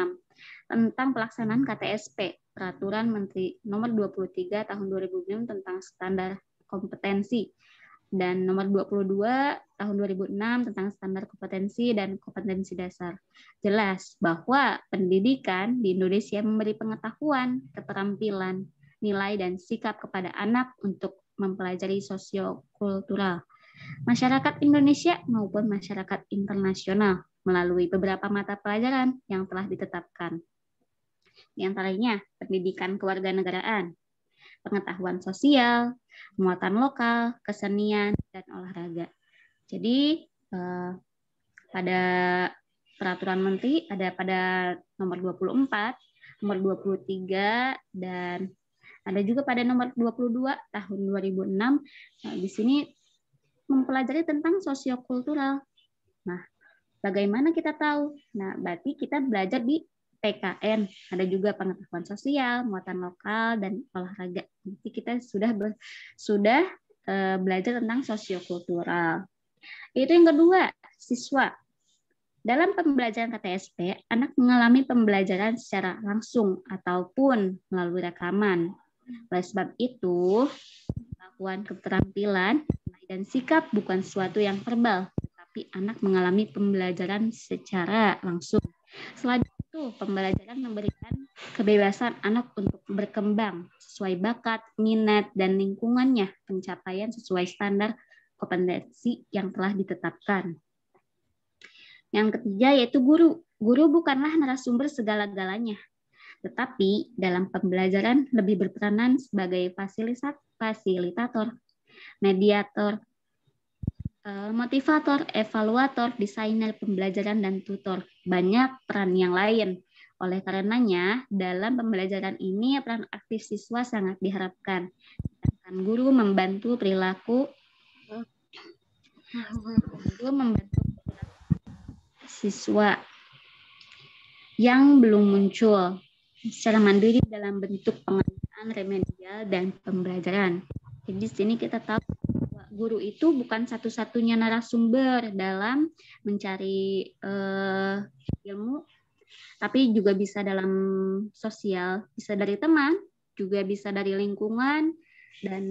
tentang pelaksanaan KTSP, Peraturan Menteri Nomor 23 Tahun 2006 tentang standar kompetensi, dan Nomor 22 Tahun 2006 tentang standar kompetensi dan kompetensi dasar. Jelas bahwa pendidikan di Indonesia memberi pengetahuan, keterampilan, nilai, dan sikap kepada anak untuk mempelajari sosiokultural masyarakat Indonesia maupun masyarakat internasional melalui beberapa mata pelajaran yang telah ditetapkan. Di antaranya pendidikan kewarganegaraan, pengetahuan sosial, muatan lokal, kesenian, dan olahraga. Jadi pada peraturan menteri ada pada nomor 24, nomor 23, dan ada juga pada nomor 22 tahun 2006. Di sini mempelajari tentang sosiokultural. Nah, bagaimana kita tahu? Nah, berarti kita belajar di PKN, ada juga pengetahuan sosial, muatan lokal, dan olahraga. Jadi kita sudah belajar tentang sosiokultural. Itu yang kedua, siswa. Dalam pembelajaran KTSP, anak mengalami pembelajaran secara langsung ataupun melalui rekaman. Oleh sebab itu, pengetahuan, keterampilan, dan sikap bukan sesuatu yang verbal, tetapi anak mengalami pembelajaran secara langsung. Selanjutnya, pembelajaran memberikan kebebasan anak untuk berkembang sesuai bakat, minat, dan lingkungannya, pencapaian sesuai standar kompetensi yang telah ditetapkan. Yang ketiga yaitu guru. Guru bukanlah narasumber segala-galanya, tetapi dalam pembelajaran lebih berperanan sebagai fasilitator, mediator, motivator, evaluator, desainer pembelajaran, dan tutor. Banyak peran yang lain. Oleh karenanya, dalam pembelajaran ini peran aktif siswa sangat diharapkan. Guru membantu perilaku siswa yang belum muncul secara mandiri dalam bentuk pengerjaan remedial dan pembelajaran. Jadi di sini kita tahu bahwa guru itu bukan satu-satunya narasumber dalam mencari ilmu, tapi juga bisa dalam sosial, bisa dari teman, juga bisa dari lingkungan, dan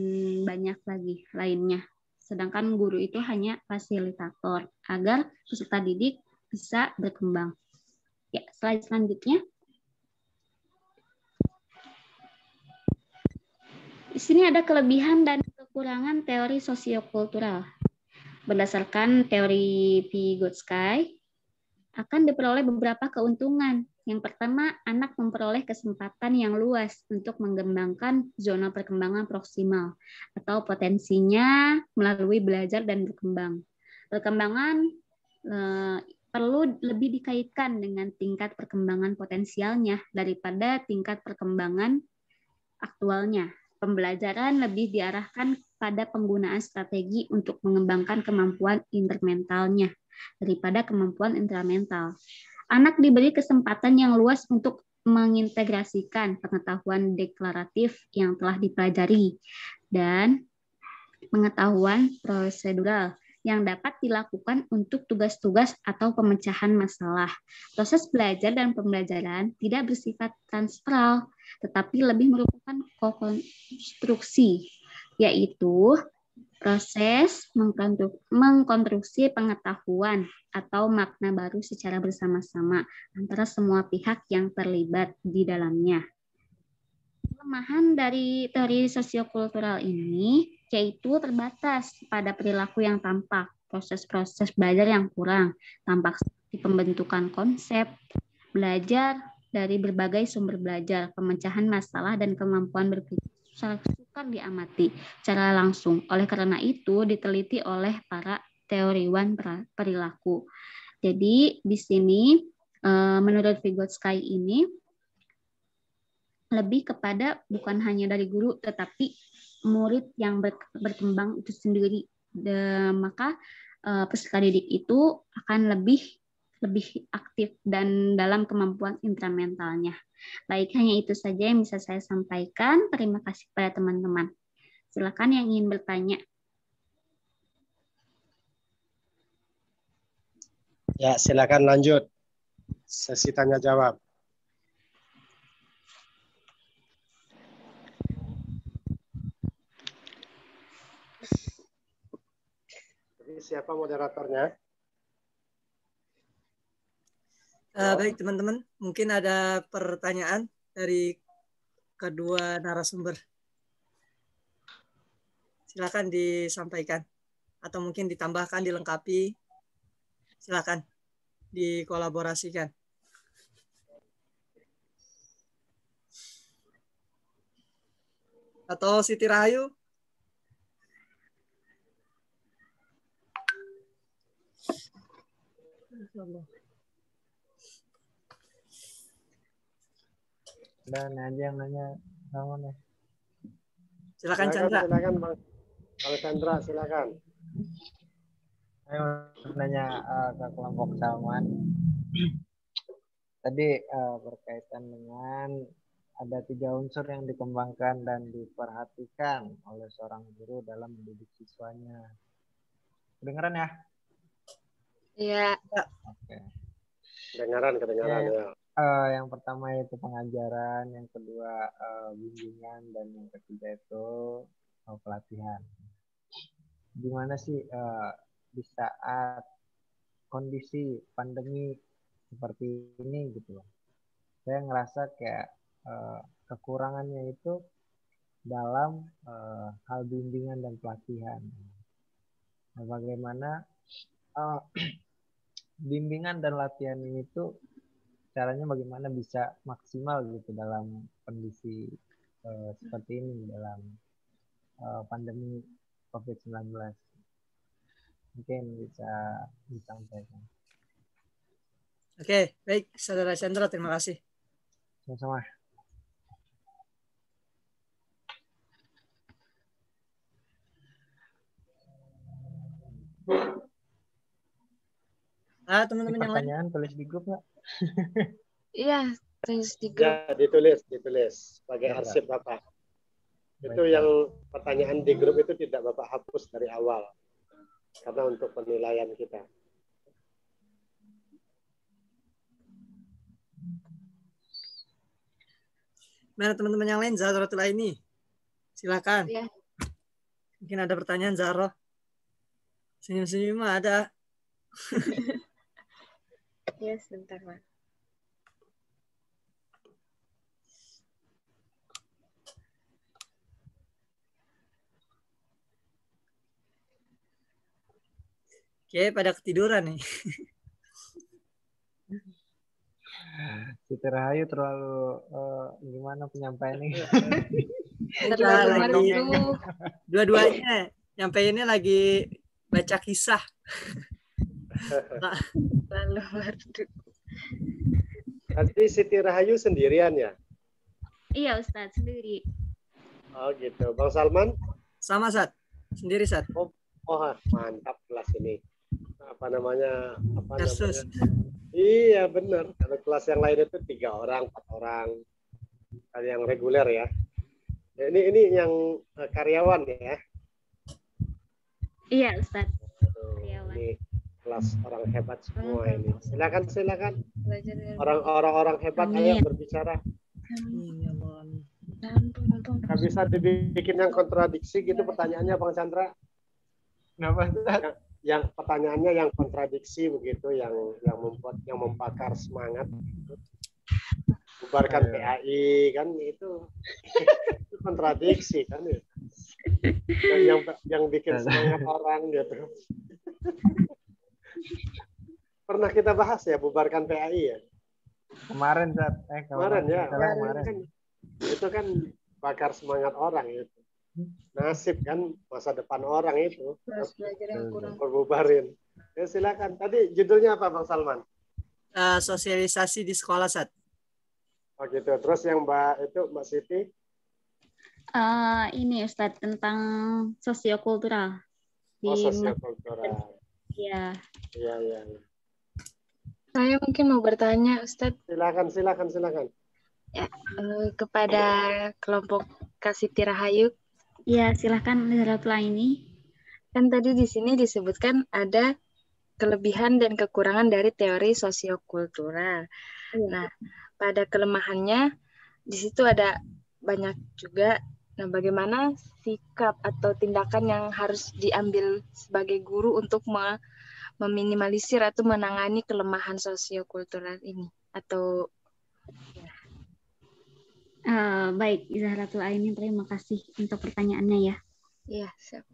banyak lagi lainnya. Sedangkan guru itu hanya fasilitator agar peserta didik bisa berkembang. Ya, slide selanjutnya. Di sini ada kelebihan dan kekurangan teori sosiokultural. Berdasarkan teori Vygotsky, akan diperoleh beberapa keuntungan. Yang pertama, anak memperoleh kesempatan yang luas untuk mengembangkan zona perkembangan proksimal atau potensinya melalui belajar dan berkembang. Perkembangan perlu lebih dikaitkan dengan tingkat perkembangan potensialnya daripada tingkat perkembangan aktualnya. Pembelajaran lebih diarahkan pada penggunaan strategi untuk mengembangkan kemampuan intermentalnya daripada kemampuan intramental. Anak diberi kesempatan yang luas untuk mengintegrasikan pengetahuan deklaratif yang telah dipelajari dan pengetahuan prosedural yang dapat dilakukan untuk tugas-tugas atau pemecahan masalah. Proses belajar dan pembelajaran tidak bersifat transferal, tetapi lebih merupakan konstruksi, yaitu proses mengkonstruksi pengetahuan atau makna baru secara bersama-sama antara semua pihak yang terlibat di dalamnya. Kelemahan dari teori sosiokultural ini yaitu terbatas pada perilaku yang tampak, proses-proses belajar yang kurang, tampak seperti pembentukan konsep, belajar dari berbagai sumber belajar, pemecahan masalah, dan kemampuan berpikir sukar diamati secara langsung. Oleh karena itu, diteliti oleh para teoriwan perilaku. Jadi, di sini menurut Vygotsky ini lebih kepada bukan hanya dari guru, tetapi murid yang berkembang itu sendiri. Maka peserta didik itu akan lebih aktif dan dalam kemampuan intramentalnya. Baik, hanya itu saja yang bisa saya sampaikan. Terima kasih kepada teman-teman. Silakan yang ingin bertanya. Ya, silakan lanjut. Sesi tanya jawab. Jadi siapa moderatornya? Baik teman-teman, mungkin ada pertanyaan dari kedua narasumber. Silakan disampaikan atau mungkin ditambahkan, dilengkapi. Silakan dikolaborasikan. Atau Siti Rahayu? Dan aja yang nanya sama nih. Silakan Chandra. Silakan Bang. Kalau Chandra silakan. Saya mau nanya ke kelompok Salman. Tadi berkaitan dengan ada 3 unsur yang dikembangkan dan diperhatikan oleh seorang guru dalam mendidik siswanya. Kedengeran ya? Iya. Oke. Kedengaran ya. Yang pertama itu pengajaran, yang kedua bimbingan, dan yang ketiga itu pelatihan. Gimana sih di saat kondisi pandemi seperti ini gitu loh. Saya ngerasa kayak kekurangannya itu dalam hal bimbingan dan pelatihan. Nah, bagaimana bimbingan dan latihan ini tuh caranya bagaimana bisa maksimal gitu dalam kondisi seperti ini dalam pandemi COVID-19. Mungkin bisa disampaikan. Oke, baik, Saudara Chandra, terima kasih. Sama-sama. Teman-teman yang lain. Pertanyaan tulis di grup nggak? Iya, tulis di grup. Ya, ditulis sebagai Ya, arsip Bapak. Itu Baik, yang pertanyaan di grup itu tidak Bapak hapus dari awal. Karena untuk penilaian kita. Mana teman-teman yang lain, Zahratul Aini? Silakan. Ya. Mungkin ada pertanyaan, Zahra. Senyum-senyum mah ada. Ya, sebentar, Pak. Oke, pada ketiduran nih. Siti Rahayu terlalu gimana penyampaiannya? Lagi dua-duanya nyampeinnya lagi baca kisah. Lalu merdu. Nanti Siti Rahayu sendirian ya? Iya Ustadz, sendiri. Oh gitu. Bang Salman? Sama, Sat. Sendiri, Sat. Oh mantap kelas ini. Apa namanya? Versus. Iya benar. Kalau kelas yang lain itu 3 orang, 4 orang. Kalau yang reguler ya. Ini yang karyawan ya. Iya Ustadz. Karyawan. Ini kelas orang hebat semua ini. Silakan. Belajar dari Orang-orang hebat ayo berbicara. Nggak bisa dibikin yang kontradiksi gitu pertanyaannya Bang Chandra. Kenapa? Yang pertanyaannya yang kontradiksi begitu, yang membakar semangat. Bubarkan PAI kan itu kontradiksi kan ya. Yang bikin semangat orang gitu. Pernah kita bahas ya bubarkan PAI ya. Kemarin kemarin ya. Kemarin. Kan, itu kan bakar semangat orang itu. Nasib kan masa depan orang itu. Terus belajar yang kurang. Berbubarin. Ya, silakan. Tadi judulnya apa Bang Salman? Sosialisasi di sekolah, Sat. Oh gitu. Terus yang Mbak Siti? Ini Ustadz tentang sosiokultural. Sosiokultural. Iya. Iya. Saya mungkin mau bertanya, Ustadz. Silakan. Ya, kepada kelompok Siti Rahayu. Iya, silakan Zahratul Aini. Kan tadi di sini disebutkan ada kelebihan dan kekurangan dari teori sosiokultural. Nah, pada kelemahannya di situ ada banyak juga. Nah, bagaimana sikap atau tindakan yang harus diambil sebagai guru untuk meminimalisir atau menangani kelemahan sosiokultural ini? Atau Baik, Zahratul Aini, terima kasih untuk pertanyaannya ya. Iya, siap.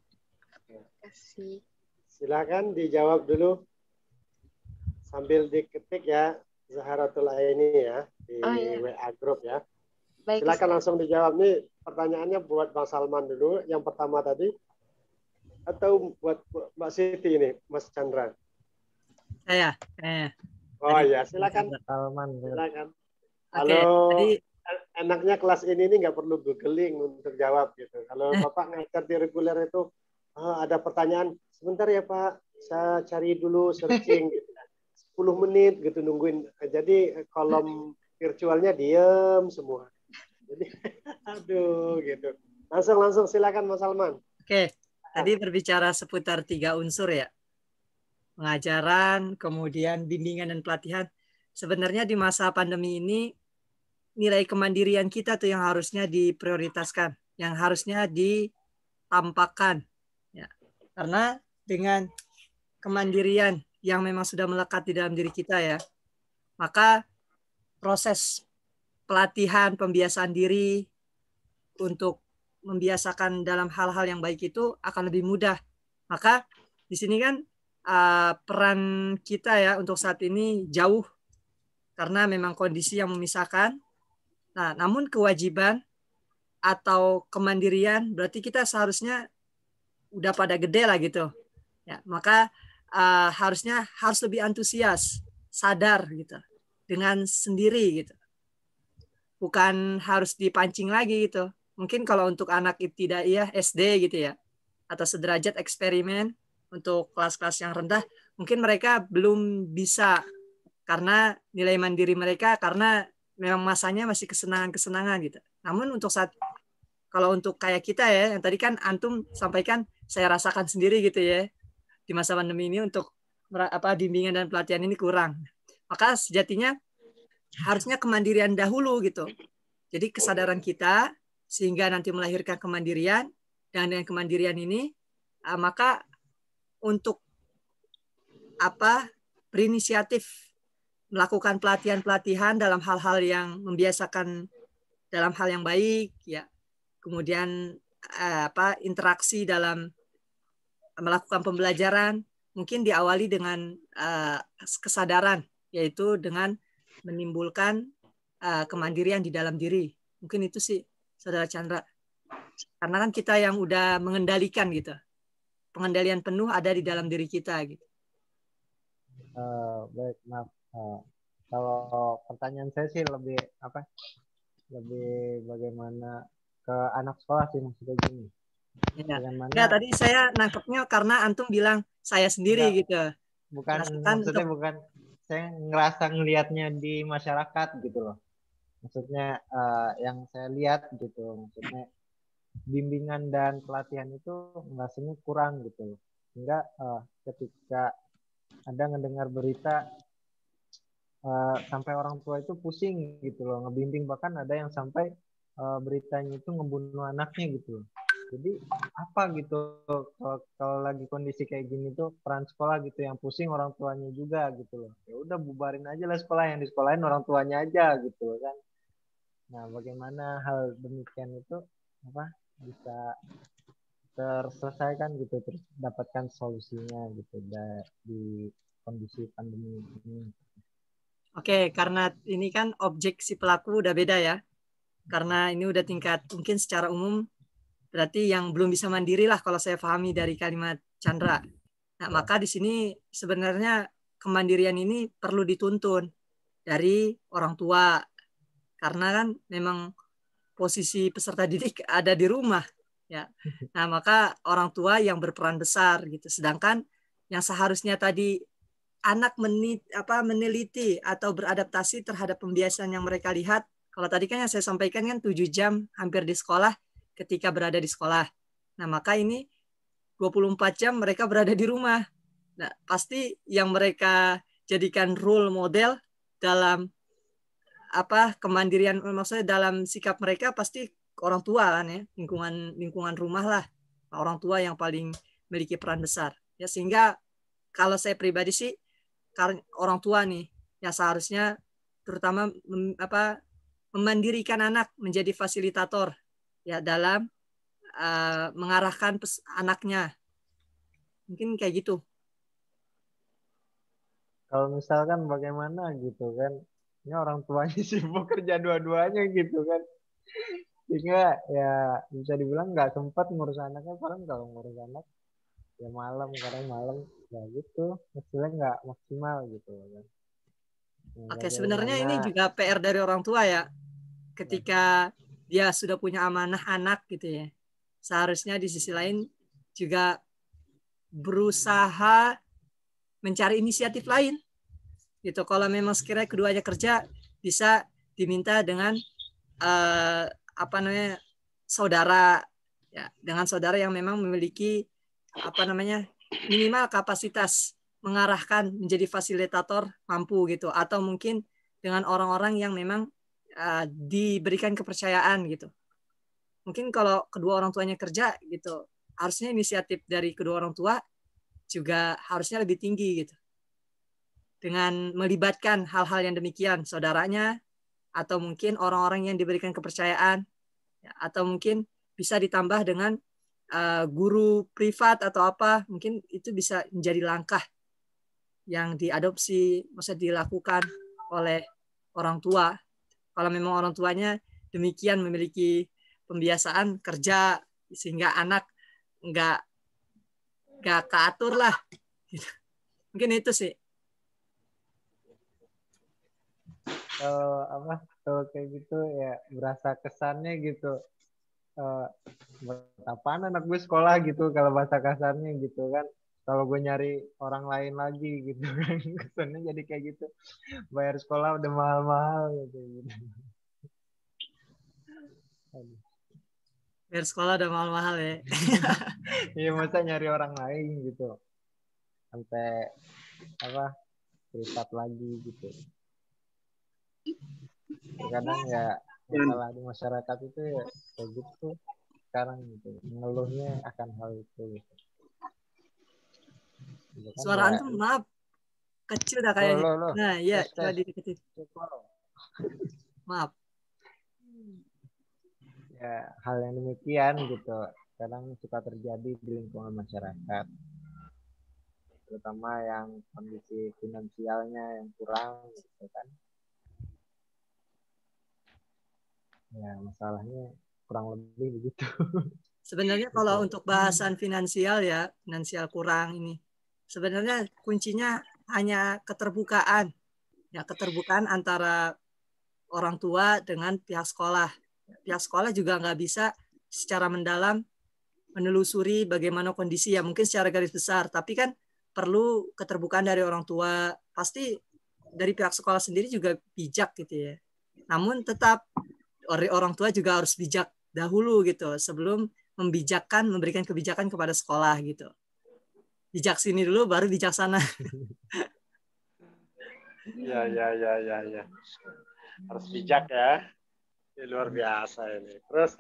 Terima kasih. Silakan dijawab dulu sambil diketik ya Zahratul Aini ya di WA grup ya. Baik, Silakan Ustaz. langsung dijawab nih. Pertanyaannya buat Bang Salman dulu yang pertama tadi atau buat Mbak Siti ini, Mas Chandra? Saya. Oh iya, silakan. Salman. Silakan. Oke, Kalau tadi enaknya kelas ini nggak perlu googling untuk jawab gitu. Kalau Bapak ngajar di reguler itu ada pertanyaan, sebentar ya Pak, saya cari dulu searching gitu. 10 menit gitu nungguin. Jadi kolom virtualnya diem semua. Jadi aduh gitu. Langsung silakan Mas Salman. Oke, tadi berbicara seputar 3 unsur ya. Pengajaran, kemudian bimbingan dan pelatihan. Sebenarnya di masa pandemi ini nilai kemandirian kita tuh yang harusnya diprioritaskan, yang harusnya ditampakkan. Ya. Karena dengan kemandirian yang memang sudah melekat di dalam diri kita ya, maka proses pelatihan, pembiasaan diri untuk membiasakan dalam hal-hal yang baik itu akan lebih mudah. Maka di sini kan peran kita ya untuk saat ini jauh karena memang kondisi yang memisahkan. Nah, namun kewajiban atau kemandirian berarti kita seharusnya udah pada gede lah gitu. Ya, maka harusnya harus lebih antusias, sadar gitu dengan sendiri gitu. Bukan harus dipancing lagi gitu. Mungkin kalau untuk anak ibtidaiyah SD gitu ya, atau sederajat eksperimen untuk kelas-kelas yang rendah, mungkin mereka belum bisa karena nilai mandiri mereka karena memang masanya masih kesenangan-kesenangan gitu. Namun untuk kalau untuk kayak kita ya, yang tadi kan Antum sampaikan, saya rasakan sendiri gitu ya, di masa pandemi ini untuk bimbingan dan pelatihan ini kurang. Maka sejatinya harusnya kemandirian dahulu gitu. Jadi kesadaran kita sehingga nanti melahirkan kemandirian, dan dengan kemandirian ini maka untuk berinisiatif melakukan pelatihan-pelatihan dalam hal-hal yang membiasakan dalam hal yang baik ya. Kemudian interaksi dalam melakukan pembelajaran mungkin diawali dengan kesadaran, yaitu dengan menimbulkan kemandirian di dalam diri. Mungkin itu sih, Saudara Chandra. Karena kan kita yang udah mengendalikan gitu. Pengendalian penuh ada di dalam diri kita gitu. Baik, maaf. Kalau pertanyaan saya sih lebih bagaimana ke anak sekolah sih, maksudnya gini. Ya. Enggak, tadi saya nangkepnya karena Antum bilang saya sendiri enggak, gitu. Bukan, maksudnya bukan saya ngerasa ngelihatnya di masyarakat gitu loh. Maksudnya yang saya lihat gitu, maksudnya bimbingan dan pelatihan itu rasanya kurang gitu loh. Sehingga ketika ada ngedengar berita sampai orang tua itu pusing gitu loh, ngebimbing, bahkan ada yang sampai beritanya itu ngebunuh anaknya gitu loh. Jadi apa gitu kalau lagi kondisi kayak gini tuh peran sekolah gitu, yang pusing orang tuanya juga gitu loh. Ya udah bubarin aja lah sekolah, yang di sekolahin orang tuanya aja gitu kan. Nah, bagaimana hal demikian itu bisa terselesaikan gitu, terus dapatkan solusinya gitu di kondisi pandemi ini. Oke, karena ini kan objek si pelaku udah beda ya. Karena ini udah tingkat mungkin secara umum berarti yang belum bisa mandiri lah kalau saya pahami dari kalimat Chandra. Nah, maka di sini sebenarnya kemandirian ini perlu dituntun dari orang tua. Karena kan memang posisi peserta didik ada di rumah ya. Nah, maka orang tua yang berperan besar gitu. Sedangkan yang seharusnya tadi anak meneliti atau beradaptasi terhadap pembiasaan yang mereka lihat. Kalau tadi kan yang saya sampaikan kan 7 jam hampir di sekolah ketika berada di sekolah. Nah, maka ini 24 jam mereka berada di rumah. Nah, pasti yang mereka jadikan role model dalam kemandirian, maksudnya dalam sikap mereka pasti orang tua kan ya, lingkungan rumah lah. Orang tua yang paling memiliki peran besar. Ya, sehingga kalau saya pribadi sih orang tua nih yang seharusnya terutama memandirikan anak menjadi fasilitator ya dalam mengarahkan anaknya. Mungkin kayak gitu. Kalau misalkan bagaimana gitu kan, ini orang tuanya sibuk kerja dua-duanya gitu kan, sehingga ya bisa dibilang nggak sempat ngurus anaknya. Paling kalau ngurus anak ya kadang malam ya gitu, hasilnya nggak maksimal gitu kan. Oke, sebenarnya ini juga PR dari orang tua ya. Ketika dia sudah punya amanah anak gitu ya, seharusnya di sisi lain juga berusaha mencari inisiatif lain gitu. Kalau memang sekiranya keduanya kerja, bisa diminta dengan saudara ya, dengan saudara yang memang memiliki minimal kapasitas mengarahkan menjadi fasilitator mampu gitu, atau mungkin dengan orang-orang yang memang diberikan kepercayaan gitu. Mungkin kalau kedua orang tuanya kerja gitu, harusnya inisiatif dari kedua orang tua juga harusnya lebih tinggi gitu. Dengan melibatkan hal-hal yang demikian, saudaranya, atau mungkin orang-orang yang diberikan kepercayaan, ya, atau mungkin bisa ditambah dengan guru privat atau apa, mungkin itu bisa menjadi langkah yang diadopsi, maksudnya dilakukan oleh orang tua. Kalau memang orang tuanya demikian memiliki pembiasaan kerja sehingga anak nggak keatur lah. Mungkin itu sih. Kalau kayak gitu ya berasa kesannya gitu. Buat apaan anak gue sekolah gitu kalau bahasa kasarnya gitu kan. Kalau gue nyari orang lain lagi gitu kan, kesannya jadi kayak gitu. Bayar sekolah udah mahal-mahal gitu. Bayar sekolah udah mahal-mahal ya. Iya, masa nyari orang lain gitu. Sampai privat lagi gitu. Kadang ya masalah di masyarakat itu ya kayak gitu sekarang gitu. Mengeluhnya akan hal itu gitu. Suara antum maaf kecil dah kayaknya. Nah, iya, coba dideketin. Maaf. Ya, hal yang demikian gitu kadang suka terjadi di lingkungan masyarakat. Terutama yang kondisi finansialnya yang kurang gitu kan. Ya, masalahnya kurang lebih begitu. Sebenarnya kalau untuk bahasan finansial ya, finansial kurang ini. Sebenarnya kuncinya hanya keterbukaan. Ya, keterbukaan antara orang tua dengan pihak sekolah. Pihak sekolah juga nggak bisa secara mendalam menelusuri bagaimana kondisi ya, mungkin secara garis besar. Tapi kan perlu keterbukaan dari orang tua. Pasti dari pihak sekolah sendiri juga bijak gitu ya. Namun tetap orang tua juga harus bijak dahulu gitu sebelum memberikan kebijakan kepada sekolah gitu. Bijak sini dulu baru bijaksana. Ya. Harus bijak ya. Ini luar biasa ini. Terus.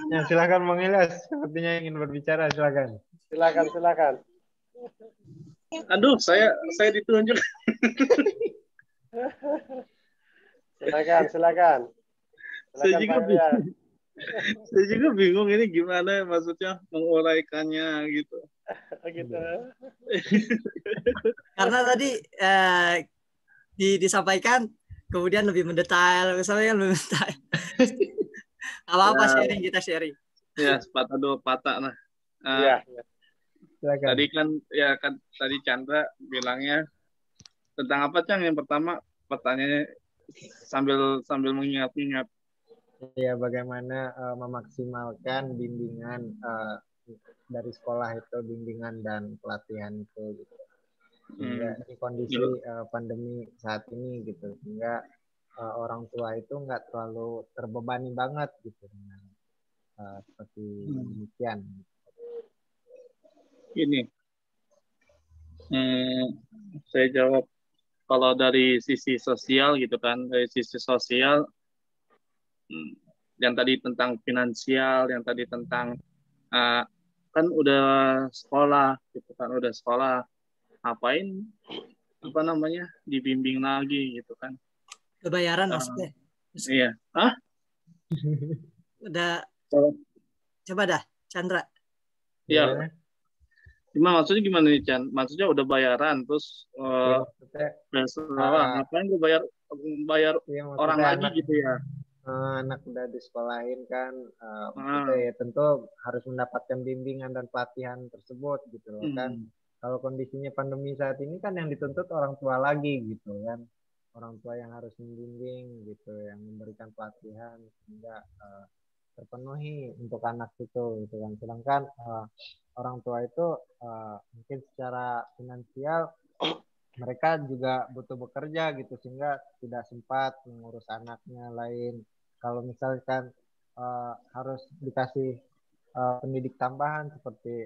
Ya, silakan Bang Ilyas, sepertinya ingin berbicara, silakan. Silakan. Aduh, saya ditunjuk. Silakan. Saya juga bingung ini gimana maksudnya menguraikannya gitu. Gitu. Karena tadi disampaikan kemudian lebih mendetail, apa-apa ya, sharing. Ya, sepatah dua patah nah. Iya. Tadi tadi Chandra bilangnya tentang apa, Cang? Yang pertama pertanyaannya sambil mengingat-ingat. Ya, bagaimana memaksimalkan bimbingan dari sekolah itu, bimbingan dan pelatihan itu gitu. Sehingga di kondisi pandemi saat ini gitu, sehingga orang tua itu nggak terlalu terbebani banget gitu dengan seperti demikian. Ini saya jawab kalau dari sisi sosial gitu kan, dari sisi sosial yang tadi tentang finansial, yang tadi tentang kan udah sekolah gitu kan, ngapain dibimbing lagi gitu kan. Kebayaran maksudnya. Iya. Udah. Coba dah, Chandra. Iya. Maksudnya gimana nih, Chan? Maksudnya udah bayaran terus ngapain gue bayar orang lagi gitu ya? Anak udah disekolahin kan, ya tentu harus mendapatkan bimbingan dan pelatihan tersebut gitu loh kan. Kalau kondisinya pandemi saat ini kan yang dituntut orang tua lagi gitu kan, orang tua yang harus membimbing gitu, yang memberikan pelatihan sehingga terpenuhi untuk anak itu gitu kan. Sedangkan orang tua itu mungkin secara finansial mereka juga butuh bekerja gitu, sehingga tidak sempat mengurus anaknya lain. Kalau misalkan harus dikasih pendidik tambahan seperti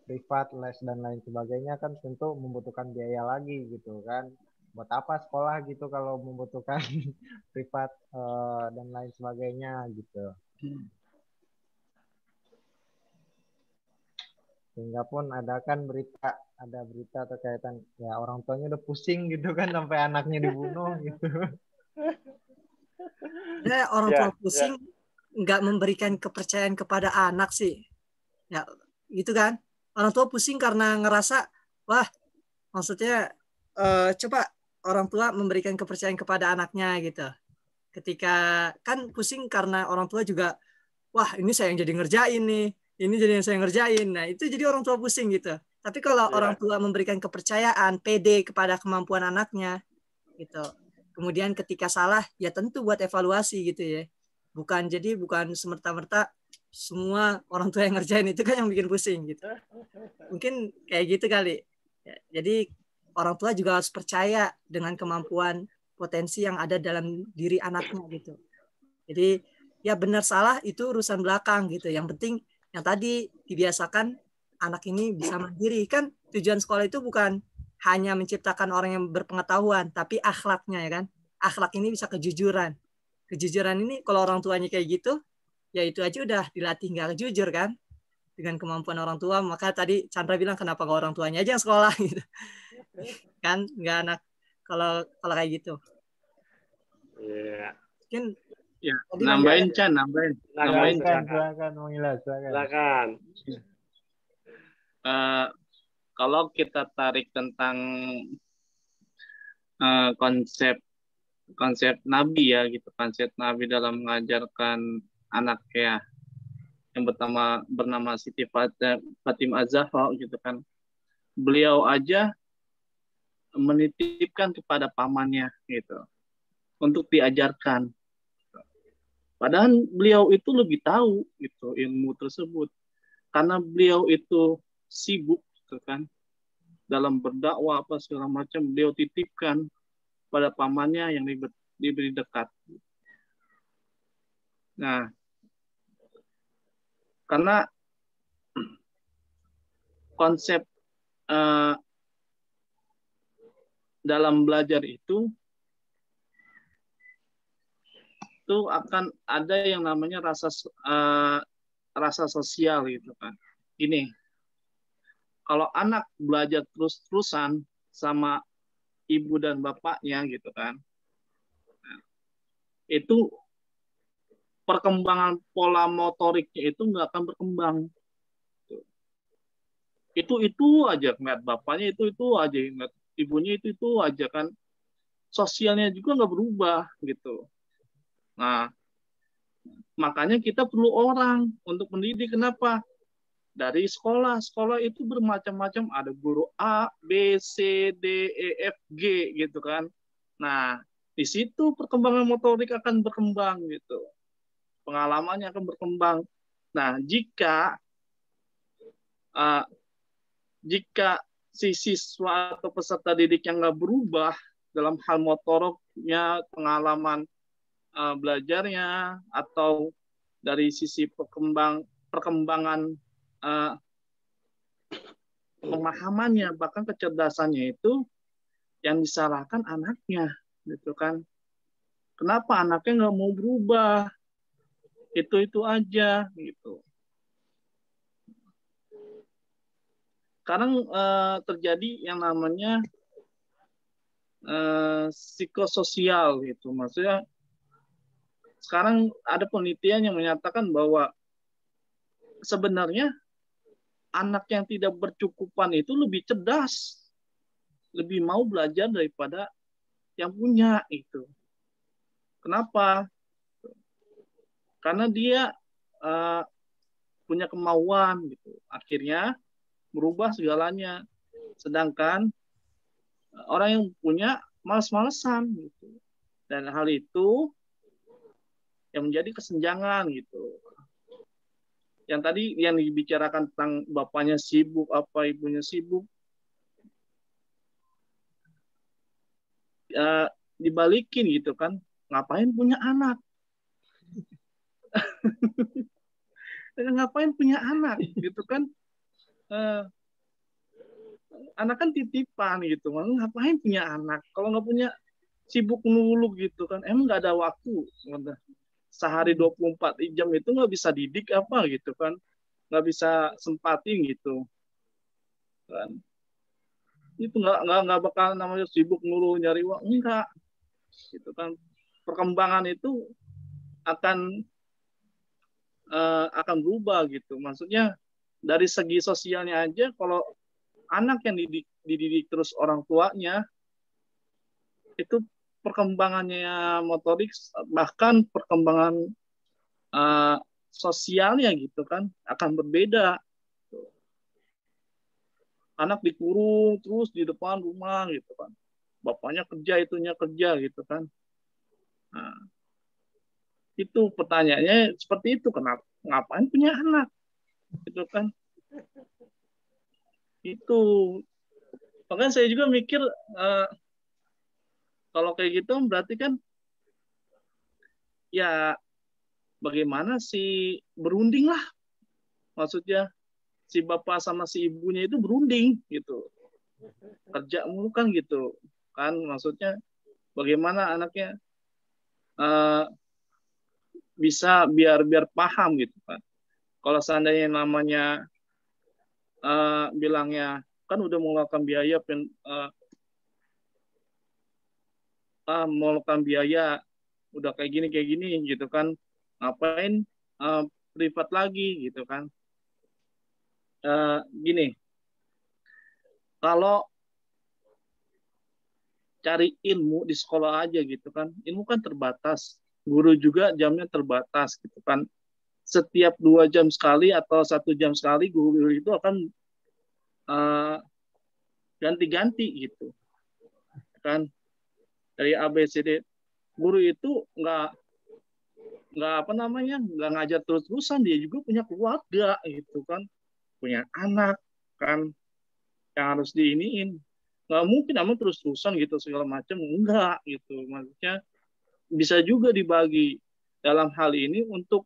privat, les dan lain sebagainya kan tentu membutuhkan biaya lagi gitu kan. Buat apa sekolah gitu kalau membutuhkan privat dan lain sebagainya gitu. Sehingga pun ada berita terkaitan ya orang tuanya udah pusing gitu kan sampai anaknya dibunuh gitu. Ya, orang tua pusing nggak memberikan kepercayaan kepada anak sih. Ya, gitu kan. Orang tua pusing karena ngerasa, wah, Maksudnya coba orang tua memberikan kepercayaan kepada anaknya gitu. Ketika kan pusing karena orang tua juga, wah ini saya yang jadi ngerjain nih, ini jadi yang saya ngerjain. Nah itu jadi orang tua pusing gitu. Tapi kalau orang tua memberikan kepercayaan, pede kepada kemampuan anaknya gitu. Kemudian ketika salah ya tentu buat evaluasi gitu ya. Bukan semerta-merta semua orang tua yang ngerjain, itu kan yang bikin pusing gitu. Mungkin kayak gitu kali. Ya, jadi orang tua juga harus percaya dengan kemampuan potensi yang ada dalam diri anaknya gitu. Jadi ya benar salah itu urusan belakang gitu. Yang penting yang tadi dibiasakan anak ini bisa mandiri. Kan tujuan sekolah itu bukan hanya menciptakan orang yang berpengetahuan, tapi akhlaknya ya kan. Akhlak ini bisa kejujuran. Kejujuran ini kalau orang tuanya kayak gitu, ya itu aja udah dilatih nggak jujur kan. Dengan kemampuan orang tua, maka tadi Chandra bilang kenapa nggak orang tuanya aja yang sekolah gitu. Kan nggak anak kalau kayak gitu. Iya. Mungkin Ya, nambahin Chan, nambahin Chan. Silakan Mila, Silakan. Kalau kita tarik tentang konsep Nabi ya gitu, konsep Nabi dalam mengajarkan anaknya yang bernama Siti Fatimah Az-Zahra gitu kan. Beliau aja menitipkan kepada pamannya gitu untuk diajarkan. Padahal beliau itu lebih tahu gitu ilmu tersebut. Karena beliau itu sibuk gitu kan dalam berdakwah apa segala macam, beliau titipkan pada pamannya yang diberi dekat. Nah, karena konsep dalam belajar itu akan ada yang namanya rasa sosial gitu kan. Ini kalau anak belajar terus-terusan sama ibu dan bapaknya gitu kan, itu perkembangan pola motoriknya itu nggak akan berkembang. Itu aja ngeliat bapaknya, itu aja ngeliat ibunya, itu aja kan, sosialnya juga nggak berubah gitu. Nah, makanya kita perlu orang untuk mendidik. Kenapa? Dari sekolah itu bermacam-macam, ada guru A, B, C, D, E, F, G gitu kan. Nah, di situ perkembangan motorik akan berkembang gitu. Pengalamannya akan berkembang. Nah, jika si siswa atau peserta didik yang nggak berubah dalam hal motoriknya, pengalaman belajarnya, atau dari sisi perkembangan pemahamannya, bahkan kecerdasannya, itu yang disalahkan anaknya gitu kan. Kenapa anaknya nggak mau berubah? Itu aja gitu. Sekarang terjadi yang namanya psikososial gitu. Maksudnya sekarang ada penelitian yang menyatakan bahwa sebenarnya anak yang tidak bercukupan itu lebih cerdas, lebih mau belajar daripada yang punya itu. Kenapa? Karena dia punya kemauan gitu. Akhirnya merubah segalanya. Sedangkan orang yang punya malas-malesan gitu. Dan hal itu yang menjadi kesenjangan gitu. Yang tadi yang dibicarakan tentang bapaknya sibuk, apa ibunya sibuk, dibalikin gitu kan, ngapain punya anak? Ngapain punya anak gitu kan? Anak kan titipan gitu, ngapain punya anak? Kalau nggak punya, sibuk melulu gitu kan, emang nggak ada waktu. Sehari 24 jam itu nggak bisa didik apa gitu kan, nggak bisa sempatin gitu kan. Itu nggak bakal namanya sibuk melulu nyari uang, enggak gitu kan. Perkembangan itu akan berubah gitu. Maksudnya dari segi sosialnya aja, kalau anak yang dididik terus orang tuanya, itu perkembangannya motorik, bahkan perkembangan sosialnya gitu kan, akan berbeda. Anak dikurung terus di depan rumah gitu kan. Bapaknya kerja, itunya kerja gitu kan. Nah, itu pertanyaannya seperti itu, kenapa ngapain punya anak gitu kan. Itu makanya saya juga mikir kalau kayak gitu berarti kan ya bagaimana sih berunding lah, maksudnya si bapak sama si ibunya itu berunding gitu, kerja mulu kan gitu kan, maksudnya bagaimana anaknya bisa biar paham gitu kan. Kalau seandainya namanya bilangnya kan udah mengeluarkan biaya mengeluarkan biaya udah kayak gini gitu kan, ngapain privat lagi gitu kan. Gini, kalau cari ilmu di sekolah aja gitu kan, ilmu kan terbatas, guru juga jamnya terbatas gitu kan. Setiap 2 jam sekali atau 1 jam sekali guru itu akan ganti-ganti gitu kan, dari ABCD. Guru itu nggak nggak ngajar terus-terusan, dia juga punya keluarga gitu kan, punya anak kan yang harus diiniin. Nggak mungkin namun terus-terusan gitu segala macam, enggak gitu. Maksudnya bisa juga dibagi dalam hal ini untuk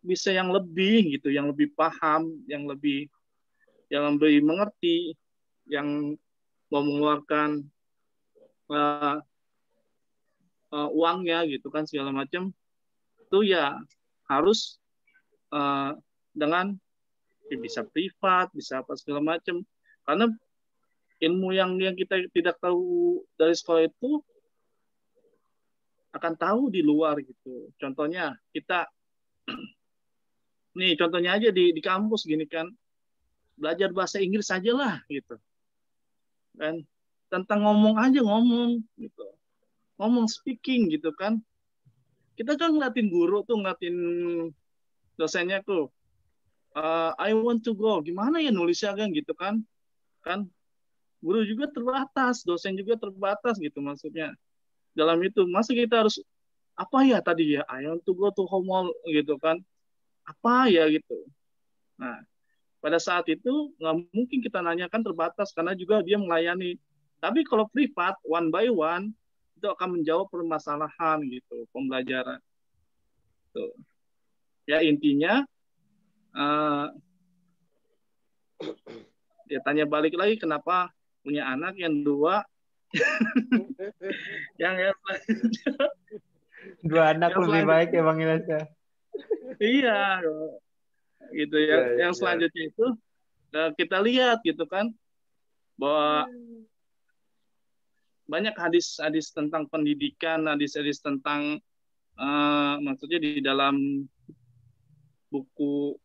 bisa yang lebih gitu, yang lebih paham, yang lebih mengerti, yang mau mengeluarkan uangnya gitu kan segala macam, itu ya harus dengan bisa privat, bisa apa segala macam. Karena ilmu yang kita tidak tahu dari sekolah itu akan tahu di luar gitu. Contohnya kita nih, contohnya aja di kampus gini kan, belajar bahasa Inggris aja lah gitu kan, tentang ngomong gitu, ngomong speaking gitu kan. Kita kan ngeliatin guru tuh, ngeliatin dosennya tuh, I want to go, gimana ya nulisnya kan gitu kan. Guru juga terbatas, dosen juga terbatas gitu, maksudnya dalam itu masa kita harus apa ya tadi ya, I want to go to home gitu kan, apa ya gitu. Nah, pada saat itu nggak mungkin kita nanyakan, terbatas karena juga dia melayani. Tapi kalau privat, one by one, itu akan menjawab permasalahan gitu, pembelajaran. Tuh. Ya intinya, dia tanya balik lagi kenapa punya anak yang 2, yang 2 anak lebih baik ya Bang Ilasa. Iya, gitu ya. Yang selanjutnya itu kita lihat gitu kan, bahwa banyak hadis-hadis tentang pendidikan, hadis-hadis tentang maksudnya di dalam buku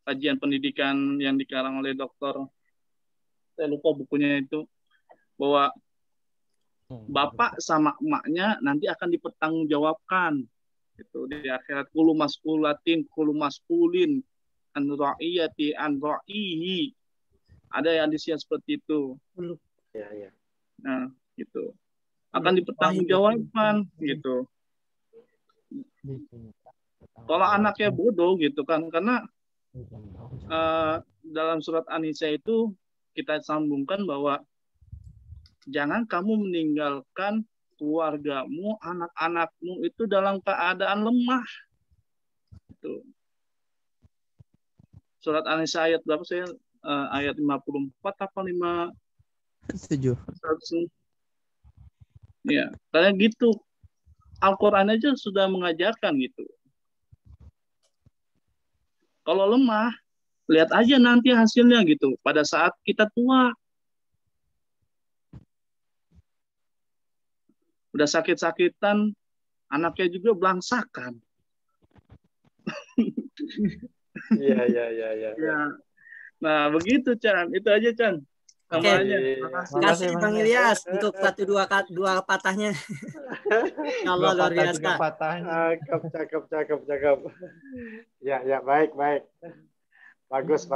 kajian pendidikan yang dikarang oleh dokter, saya lupa bukunya itu, bahwa bapak sama emaknya nanti akan dipertanggungjawabkan itu di akhirat. Kullu mas'ulin an ra'iyati an ra'ihi. Ada hadisnya seperti itu. Ya. Nah, gitu. Akan dipertanggungjawabkan gitu. Kalau anaknya bodoh gitu kan, karena dalam surat An-Nisa itu kita sambungkan bahwa jangan kamu meninggalkan keluargamu, anak-anakmu itu dalam keadaan lemah. Itu. Surat An-Nisa ayat berapa saya? Ayat 54 apa 7. Ya, karena gitu. Al-Quran aja sudah mengajarkan gitu. Kalau lemah, lihat aja nanti hasilnya gitu. Pada saat kita tua, udah sakit-sakitan, anaknya juga belangsakan. Iya. Ya, Nah, begitu Chan. Itu aja Chan. Oke. Tambahannya. Terima kasih Bang Ilyas untuk dua patahnya. Ya Allah, luar biasa. Cakep. Ya, baik. Bagus.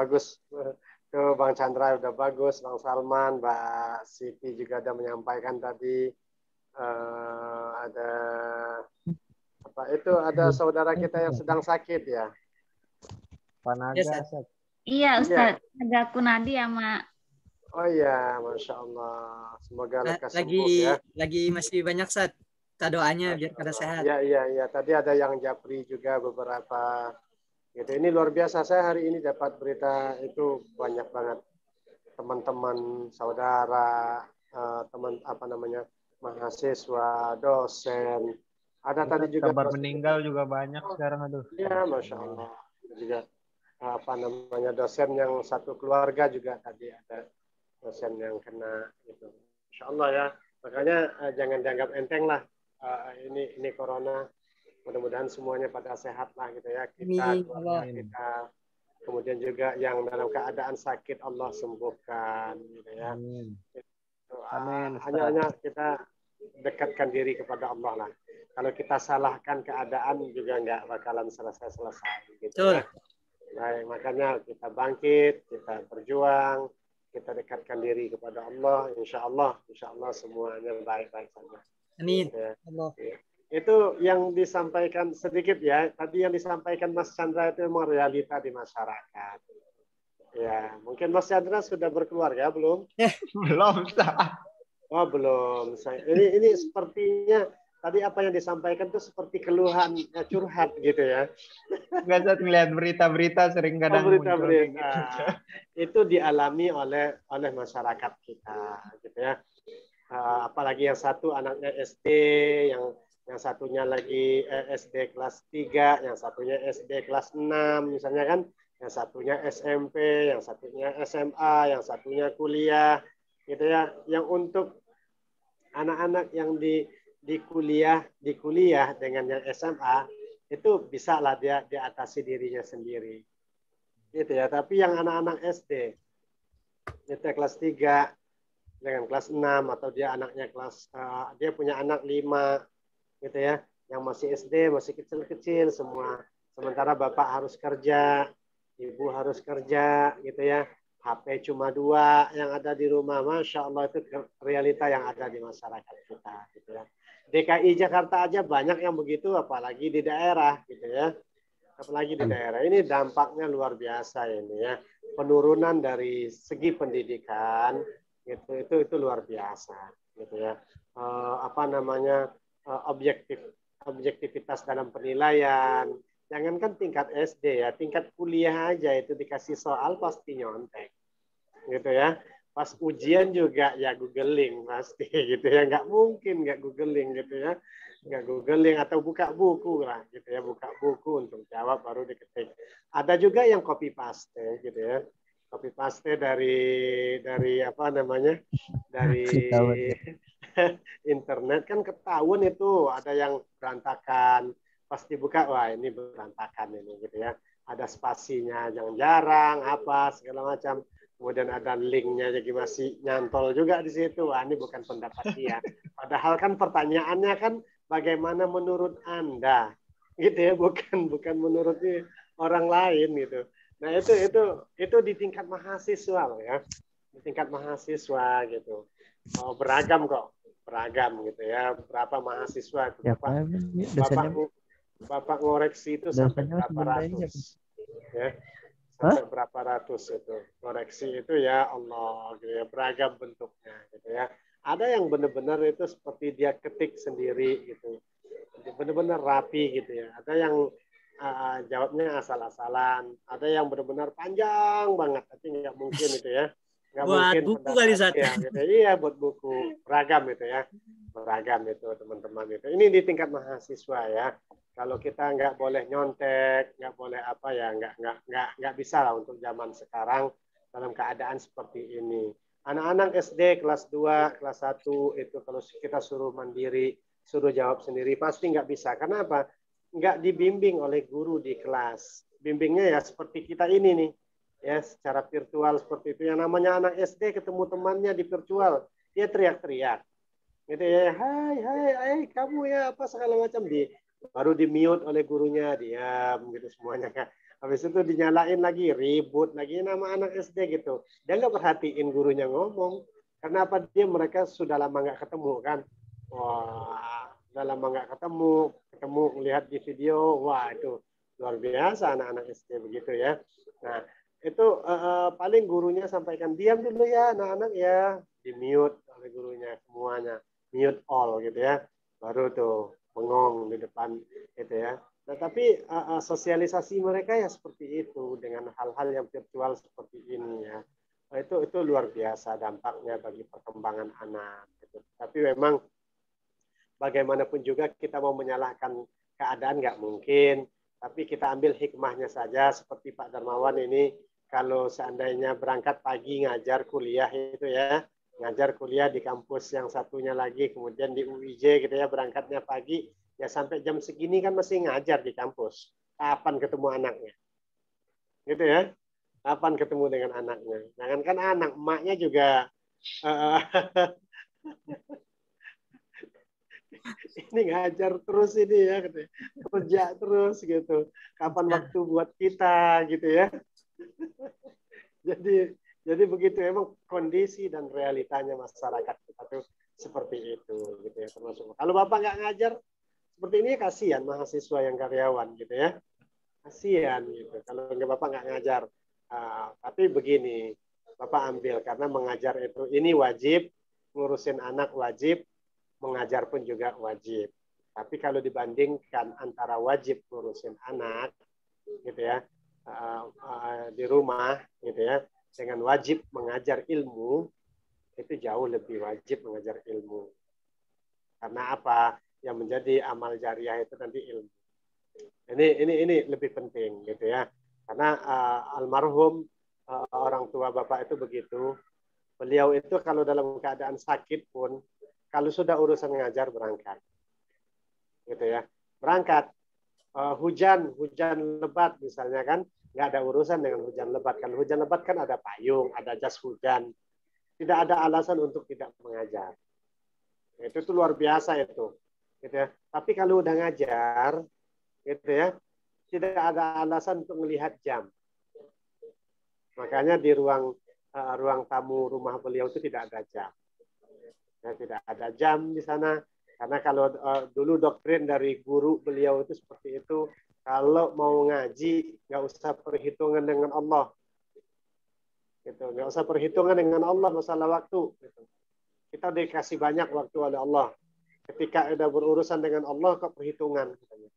Tuh Bang Chandra udah bagus, Bang Salman, Mbak Siti juga udah menyampaikan tadi. Ada apa itu? Ada saudara kita yang sedang sakit ya. Panaga. Iya Ustaz, ada Kunadi sama. Oh iya, Masya Allah. Semoga lekas sembuh ya. Lagi masih banyak Ustaz. Kita doanya biar pada sehat. Iya. Tadi ada yang japri juga beberapa. Gitu. Ini luar biasa. Saya hari ini dapat berita itu banyak banget. Teman-teman, saudara, mahasiswa, dosen. Ada tadi juga kabar meninggal juga banyak sekarang aduh. Iya, Masya Allah. Juga dosen yang satu keluarga juga tadi ada dosen yang kena gitu. Insya Allah ya. Makanya jangan dianggap enteng lah. Ini corona. Mudah-mudahan semuanya pada sehat lah gitu ya. Kita kemudian juga yang dalam keadaan sakit Allah sembuhkan gitu ya. Amin. Hanya kita dekatkan diri kepada Allah lah. Kalau kita salahkan keadaan juga nggak bakalan selesai gitu ya. Baik, makanya kita bangkit, kita berjuang, kita dekatkan diri kepada Allah. Insya Allah semuanya baik-baik saja. Amin. Ya. Itu yang disampaikan sedikit ya. Tadi yang disampaikan Mas Chandra itu memang realita di masyarakat. Ya, mungkin Mas Chandra sudah berkeluarga belum? Belum. Oh belum. Ini sepertinya tadi apa yang disampaikan itu seperti keluhan curhat gitu ya. Nggak saat ngeliat berita-berita sering kadang berita-berita gitu. Itu dialami oleh masyarakat kita gitu ya. Apalagi yang satu anaknya SD, yang satunya lagi SD kelas 3, yang satunya SD kelas 6 misalnya kan, yang satunya SMP, yang satunya SMA, yang satunya kuliah gitu ya. Yang untuk anak-anak yang di kuliah dengan yang SMA itu bisa lah dia atasi dirinya sendiri gitu ya. Tapi yang anak-anak SD itu kelas 3 dengan kelas 6 atau dia anaknya dia punya anak 5 gitu ya, yang masih SD, masih kecil-kecil semua, sementara bapak harus kerja, ibu harus kerja gitu ya, HP cuma 2 yang ada di rumah. Masya Allah, itu realita yang ada di masyarakat kita gitu ya. DKI Jakarta aja banyak yang begitu, apalagi di daerah gitu ya. Apalagi di daerah ini dampaknya luar biasa ini ya. Penurunan dari segi pendidikan itu luar biasa gitu ya. Objektivitas dalam penilaian. Jangankan tingkat SD ya, tingkat kuliah aja itu dikasih soal pasti nyontek gitu ya. Pas ujian juga ya googling pasti gitu ya, nggak mungkin nggak googling gitu ya, nggak googling atau buka buku lah gitu ya, buka buku untuk jawab baru diketik. Ada juga yang copy paste gitu ya, copy paste dari internet kan ketahuan itu ada yang berantakan, pasti buka wah ini berantakan ini gitu ya, ada spasinya yang jarang apa segala macam. Kemudian ada linknya jadi masih nyantol juga di situ. Wah, ini bukan pendapat dia. Padahal kan pertanyaannya kan bagaimana menurut Anda, gitu ya, bukan menurut orang lain gitu. Nah itu di tingkat mahasiswa loh ya, di tingkat mahasiswa gitu. Oh, beragam gitu ya. Berapa mahasiswa? Bapak ngoreksi itu sampai berapa ratus? Ya. Sampai berapa ratus itu koreksi itu ya Allah gitu ya, beragam bentuknya gitu ya. Ada yang benar-benar itu seperti dia ketik sendiri gitu, benar-benar rapi gitu ya. Ada yang jawabnya asal-asalan, ada yang benar-benar panjang banget tapi nggak mungkin itu ya, nggak mungkin buku kali ya, gitu. Iya buat buku, beragam itu ya, beragam itu teman-teman itu. Ini di tingkat mahasiswa ya. Kalau kita nggak boleh nyontek, nggak boleh apa ya, nggak bisa lah untuk zaman sekarang dalam keadaan seperti ini. Anak-anak SD kelas 2, kelas 1 itu kalau kita suruh mandiri, suruh jawab sendiri pasti nggak bisa. Karena apa? Nggak dibimbing oleh guru di kelas. Bimbingnya ya seperti kita ini nih. ya secara virtual seperti itu. Yang namanya anak SD ketemu temannya di virtual, dia teriak-teriak gitu ya, hai kamu ya apa segala macam, baru di mute oleh gurunya, diam gitu semuanya kan. Habis itu dinyalain lagi, ribut lagi, nama anak SD gitu. Dia nggak perhatiin gurunya ngomong. Karena apa, mereka sudah lama nggak ketemu kan. Wah, sudah lama nggak ketemu lihat di video, wah itu luar biasa anak-anak SD begitu ya. Nah itu paling gurunya sampaikan, diam dulu ya anak-anak ya, di mute oleh gurunya semuanya, mute all gitu ya, baru tuh bengong di depan gitu ya. Nah, tapi sosialisasi mereka ya seperti itu dengan hal-hal yang virtual seperti ini ya. Nah, itu luar biasa dampaknya bagi perkembangan anak. Gitu. Tapi memang bagaimanapun juga kita mau menyalahkan keadaan nggak mungkin. Tapi kita ambil hikmahnya saja, seperti Pak Darmawan ini, kalau seandainya berangkat pagi ngajar kuliah itu ya, ngajar kuliah di kampus yang satunya lagi, kemudian di UIJ gitu ya, berangkatnya pagi, ya sampai jam segini kan masih ngajar di kampus. Kapan ketemu anaknya? Gitu ya. Kapan ketemu dengan anaknya? Jangankan anak, emaknya juga ini ngajar terus ini ya, kerja terus gitu. Kapan waktu buat kita gitu ya. Jadi begitu, emang kondisi dan realitanya masyarakat kita tuh seperti itu gitu ya, termasuk kalau Bapak nggak ngajar seperti ini, kasihan mahasiswa yang karyawan gitu ya, kasihan gitu kalau Bapak nggak ngajar. Tapi begini, Bapak ambil, karena mengajar itu ini wajib, ngurusin anak wajib, mengajar pun juga wajib. Tapi kalau dibandingkan antara wajib ngurusin anak gitu ya, di rumah gitu ya, dengan wajib mengajar ilmu, itu jauh lebih wajib mengajar ilmu. Karena apa? Yang menjadi amal jariah itu nanti ilmu. Ini lebih penting gitu ya. Karena almarhum orang tua Bapak itu begitu. Beliau itu kalau dalam keadaan sakit pun, kalau sudah urusan ngajar berangkat. Gitu ya. Berangkat. Hujan lebat misalnya kan, nggak ada urusan dengan hujan lebat. Kalau hujan lebat kan ada payung, ada jas hujan. Tidak ada alasan untuk tidak mengajar. Itu tuh luar biasa itu. Gitu ya. Tapi kalau udah ngajar, gitu ya, tidak ada alasan untuk melihat jam. Makanya di ruang tamu rumah beliau itu tidak ada jam. Ya, tidak ada jam di sana. Karena kalau dulu doktrin dari guru beliau itu seperti itu, kalau mau ngaji nggak usah perhitungan dengan Allah, gitu. Nggak usah perhitungan dengan Allah masalah waktu. Gitu. Kita dikasih banyak waktu oleh Allah. Ketika udah berurusan dengan Allah, kok perhitungan? Katanya.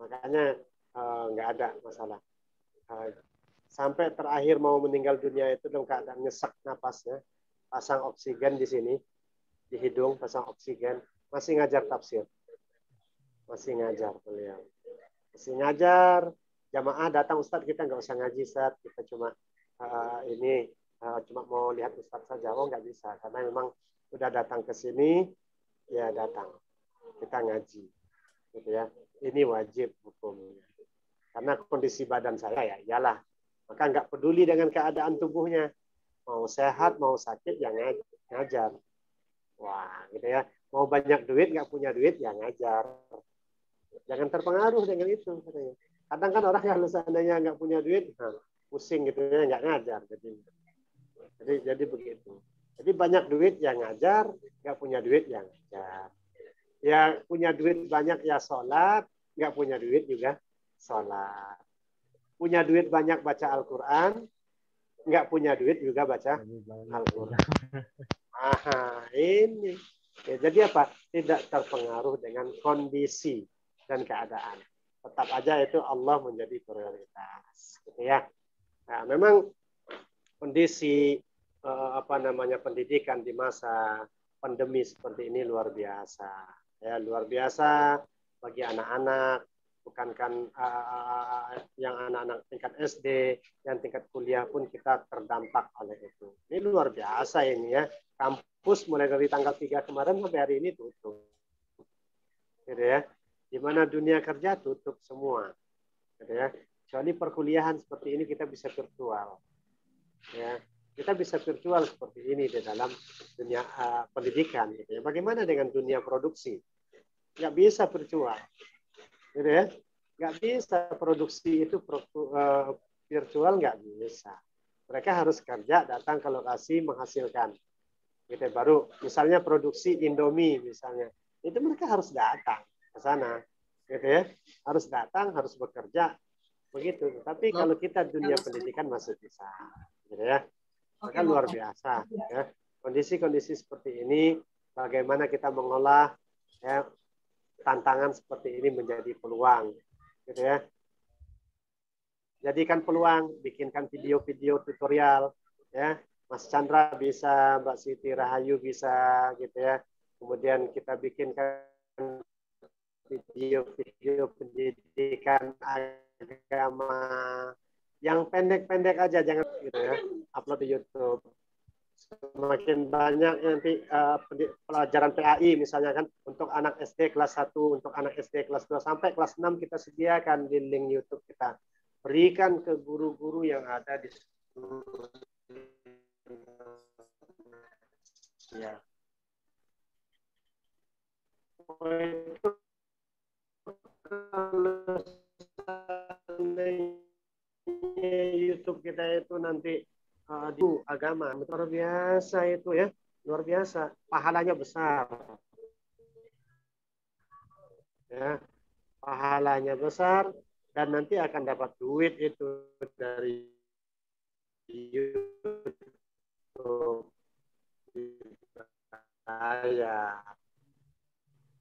Makanya nggak ada masalah. Sampai terakhir mau meninggal dunia itu dalam keadaan nyesak napasnya, pasang oksigen di sini, di hidung pasang oksigen. Masih ngajar tafsir. Masih ngajar beliau. Masih ngajar. Jamaah datang, Ustadz kita nggak usah ngaji, Ustadz. Kita cuma cuma mau lihat Ustadz saja. Oh nggak bisa. Karena memang udah datang ke sini, ya datang. Kita ngaji. Gitu ya. Ini wajib hukumnya. Karena kondisi badan saya ya iyalah. Maka nggak peduli dengan keadaan tubuhnya. Mau sehat, mau sakit, ya ngajar. Wah gitu ya. Mau banyak duit, nggak punya duit, ya ngajar. Jangan terpengaruh dengan itu. Kadang kan orang kalau seandainya nggak punya duit, pusing gitu ya, nggak ngajar. Jadi begitu. Jadi banyak duit, ya ngajar. Nggak punya duit, ya ngajar. Ya punya duit banyak, ya sholat. Nggak punya duit juga sholat. Punya duit banyak, baca Al-Quran. Nggak punya duit juga baca Al-Quran. Ini. Ya, jadi apa? Tidak terpengaruh dengan kondisi dan keadaan. Tetap aja itu Allah menjadi prioritas, gitu ya. Nah, memang kondisi pendidikan di masa pandemi seperti ini luar biasa. Ya, luar biasa bagi anak-anak, bukankan yang anak-anak tingkat SD, yang tingkat kuliah pun kita terdampak oleh itu. Ini luar biasa ini ya. Kampus mulai dari tanggal 3 kemarin sampai hari ini tutup. Gitu ya. Di mana dunia kerja tutup semua. Gitu ya. Kecuali perkuliahan seperti ini kita bisa virtual. Ya, kita bisa virtual seperti ini di dalam dunia pendidikan. Gitu ya. Bagaimana dengan dunia produksi? Nggak bisa virtual. Gitu ya. Nggak bisa produksi itu virtual, nggak bisa. Mereka harus kerja, datang ke lokasi, menghasilkan. Gitu ya. Baru misalnya produksi Indomie misalnya. Itu mereka harus datang ke sana. Gitu ya. Harus datang, harus bekerja. Begitu. Tapi kalau kita dunia pendidikan masih bisa. Gitu ya. Maka luar biasa. Ya. Kondisi-kondisi seperti ini, bagaimana kita mengolah ya, tantangan seperti ini menjadi peluang. Gitu ya. Jadikan peluang, bikinkan video-video tutorial. Ya. Mas Chandra bisa, Mbak Siti Rahayu bisa, gitu ya. Kemudian kita bikinkan video-video pendidikan agama yang pendek-pendek aja, jangan gitu ya, upload di YouTube. Semakin banyak nanti pelajaran PAI misalnya kan, untuk anak SD kelas 1, untuk anak SD kelas 2 sampai kelas 6 kita sediakan di link YouTube kita. Berikan ke guru-guru yang ada di seluruh ya. Itu YouTube kita itu nanti di agama luar biasa itu ya, luar biasa, pahalanya besar ya, pahalanya besar dan nanti akan dapat duit itu dari YouTube ya,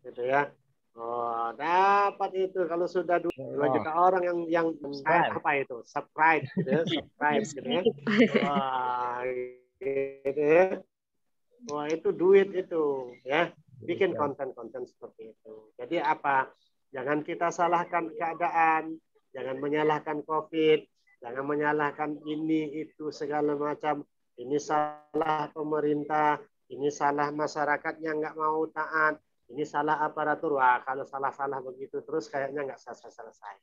gitu ya. Oh, dapat itu kalau sudah 2 juta orang yang apa itu subscribe, gitu ya, subscribe, gitu ya. Wah, gitu ya. Wah, itu duit itu, ya. Bikin konten-konten seperti itu. Jadi apa? Jangan kita salahkan keadaan, jangan menyalahkan COVID, jangan menyalahkan ini itu segala macam. Ini salah pemerintah, ini salah masyarakat yang nggak mau taat. Ini salah aparatur. Wah, kalau salah-salah begitu terus kayaknya nggak selesai-selesai.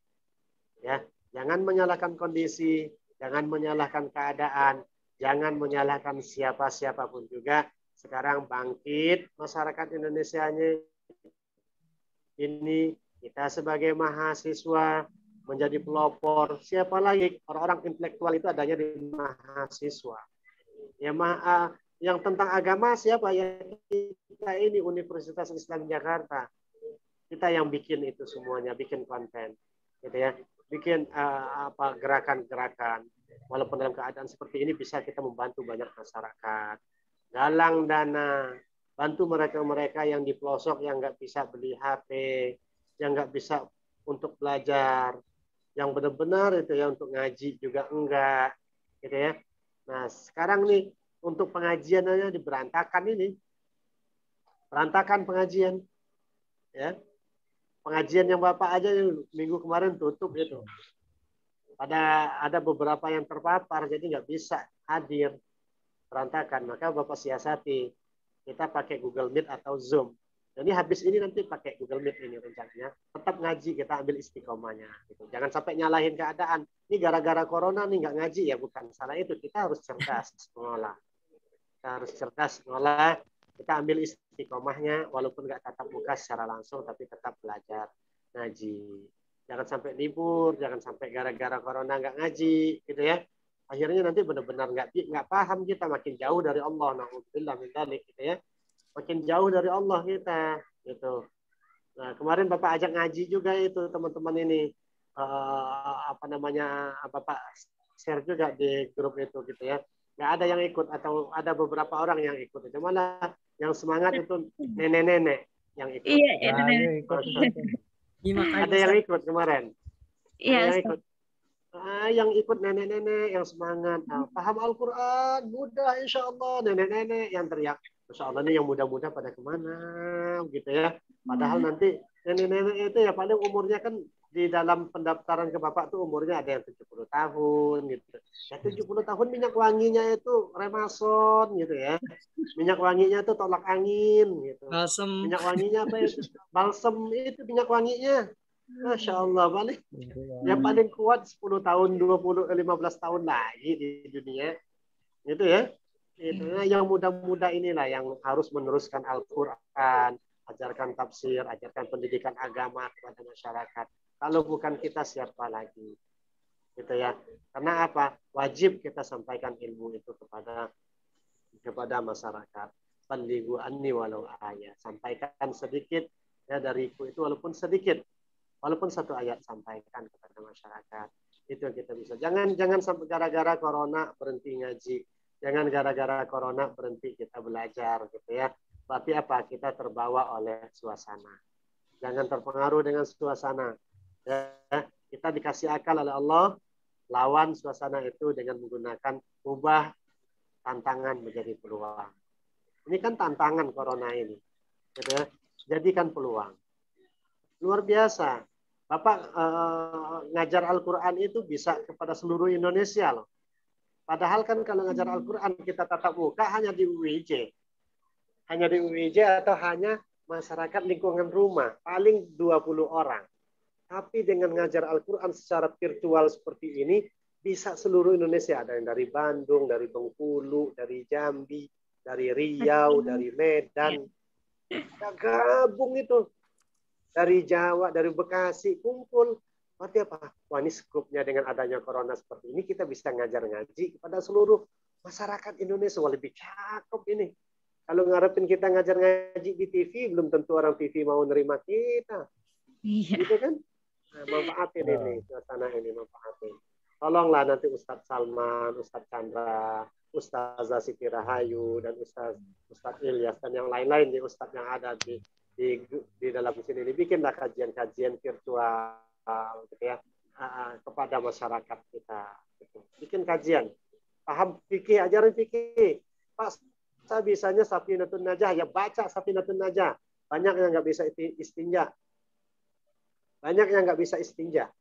Ya, jangan menyalahkan kondisi, jangan menyalahkan keadaan, jangan menyalahkan siapa-siapapun juga. Sekarang bangkit masyarakat Indonesia-nya ini, kita sebagai mahasiswa menjadi pelopor. Siapa lagi? Orang-orang intelektual itu adanya di mahasiswa. Ya, yang tentang agama siapa ya, kita ini Universitas Islam Jakarta, kita yang bikin itu semuanya, bikin konten gitu ya, bikin gerakan-gerakan. Walaupun dalam keadaan seperti ini bisa kita membantu banyak masyarakat, galang dana, bantu mereka-mereka yang di pelosok yang nggak bisa beli HP, yang nggak bisa untuk belajar, yang benar-benar itu ya untuk ngaji juga enggak gitu ya. Nah sekarang nih untuk pengajiannya diberantakan ini. Berantakan pengajian. Ya. Pengajian yang Bapak aja minggu kemarin tutup itu. Ada beberapa yang terpapar, jadi nggak bisa hadir. Berantakan. Maka Bapak siasati. Kita pakai Google Meet atau Zoom. Jadi habis ini nanti pakai Google Meet ini rencananya. Tetap ngaji, kita ambil istiqomahnya. Gitu. Jangan sampai nyalahin keadaan. Ini gara-gara corona nih nggak ngaji ya, bukan salah itu. Kita harus cerdas mengolah. Kita harus cerdas mengolah, kita ambil istiqomahnya walaupun nggak tatap muka secara langsung tapi tetap belajar ngaji. Jangan sampai libur, jangan sampai gara-gara corona nggak ngaji gitu ya. Akhirnya nanti benar-benar nggak paham, kita makin jauh dari Allah, na'udzubillah min dzalik gitu ya. Makin jauh dari Allah kita gitu. Nah, kemarin Bapak ajak ngaji juga itu teman-teman ini Bapak share juga di grup itu gitu ya. Nggak ada yang ikut atau ada beberapa orang yang ikut, itu malah yang semangat itu nenek-nenek yang ikut. Iya, Ada yang ikut kemarin. Iya, yang ikut. Yang ikut nenek-nenek yang semangat. Paham Al-Quran, mudah insya Allah. Nenek-nenek yang teriak, insya Allah ini yang muda-muda pada kemana gitu ya. Padahal nanti nenek-nenek itu ya paling umurnya kan di dalam pendaftaran ke Bapak tuh umurnya ada yang 70 tahun gitu. Ya 70 tahun minyak wanginya itu Remason gitu ya. Minyak wanginya itu tolak angin gitu. Balsem. Minyak wanginya apa itu? Balsem itu minyak wanginya. Masya Allah, paling yang paling kuat 10 tahun, 20, 15 tahun lagi di dunia. Gitu ya. Itu. Nah, yang muda-muda inilah yang harus meneruskan Al-Quran, ajarkan tafsir, ajarkan pendidikan agama kepada masyarakat. Kalau bukan kita, siapa lagi? Gitu ya. Karena apa? Wajib kita sampaikan ilmu itu kepada masyarakat. Ballighu anni walau ayat. Sampaikan sedikit ya dariku itu walaupun sedikit. Walaupun satu ayat sampaikan kepada masyarakat. Itu yang kita bisa. Jangan sampai gara-gara corona berhenti ngaji. Jangan gara-gara corona berhenti kita belajar gitu ya. Tapi apa? Kita terbawa oleh suasana. Jangan terpengaruh dengan suasana. Ya, kita dikasih akal oleh Allah, lawan suasana itu dengan menggunakan ubah tantangan menjadi peluang. Ini kan tantangan corona ini. Gitu ya. Jadikan peluang. Luar biasa. Bapak ngajar Al-Quran itu bisa kepada seluruh Indonesia loh. Padahal kan kalau ngajar Al-Quran kita tatap muka hanya di UIJ. Hanya di UIJ atau hanya masyarakat lingkungan rumah. Paling 20 orang. Tapi dengan ngajar Al-Quran secara virtual seperti ini, bisa seluruh Indonesia. Ada yang dari Bandung, dari Bengkulu, dari Jambi, dari Riau, dari Medan. Kita gabung itu. Dari Jawa, dari Bekasi, kumpul. Berarti apa? Wah, ini skupnya dengan adanya corona seperti ini, kita bisa ngajar ngaji kepada seluruh masyarakat Indonesia. Wah, lebih cakep ini. Kalau ngarepin kita ngajar ngaji di TV, belum tentu orang TV mau nerima kita. Iya. Gitu kan? Nah, manfaatin ini, suasana ini manfaatin. Tolonglah nanti Ustadz Salman, Ustadz Chandra, Ustazah Siti Rahayu, dan Ustadz Ilyas, dan yang lain-lain nih Ustadz yang ada di dalam sini ini. Bikinlah kajian-kajian virtual gitu ya, kepada masyarakat kita. Gitu. Bikin kajian. Paham fikih, ajaran fikih. Pak, saya bisanya Safinatun Najah, ya baca Safinatun Najah. Banyak yang nggak bisa istinja. Banyak yang nggak bisa istinja.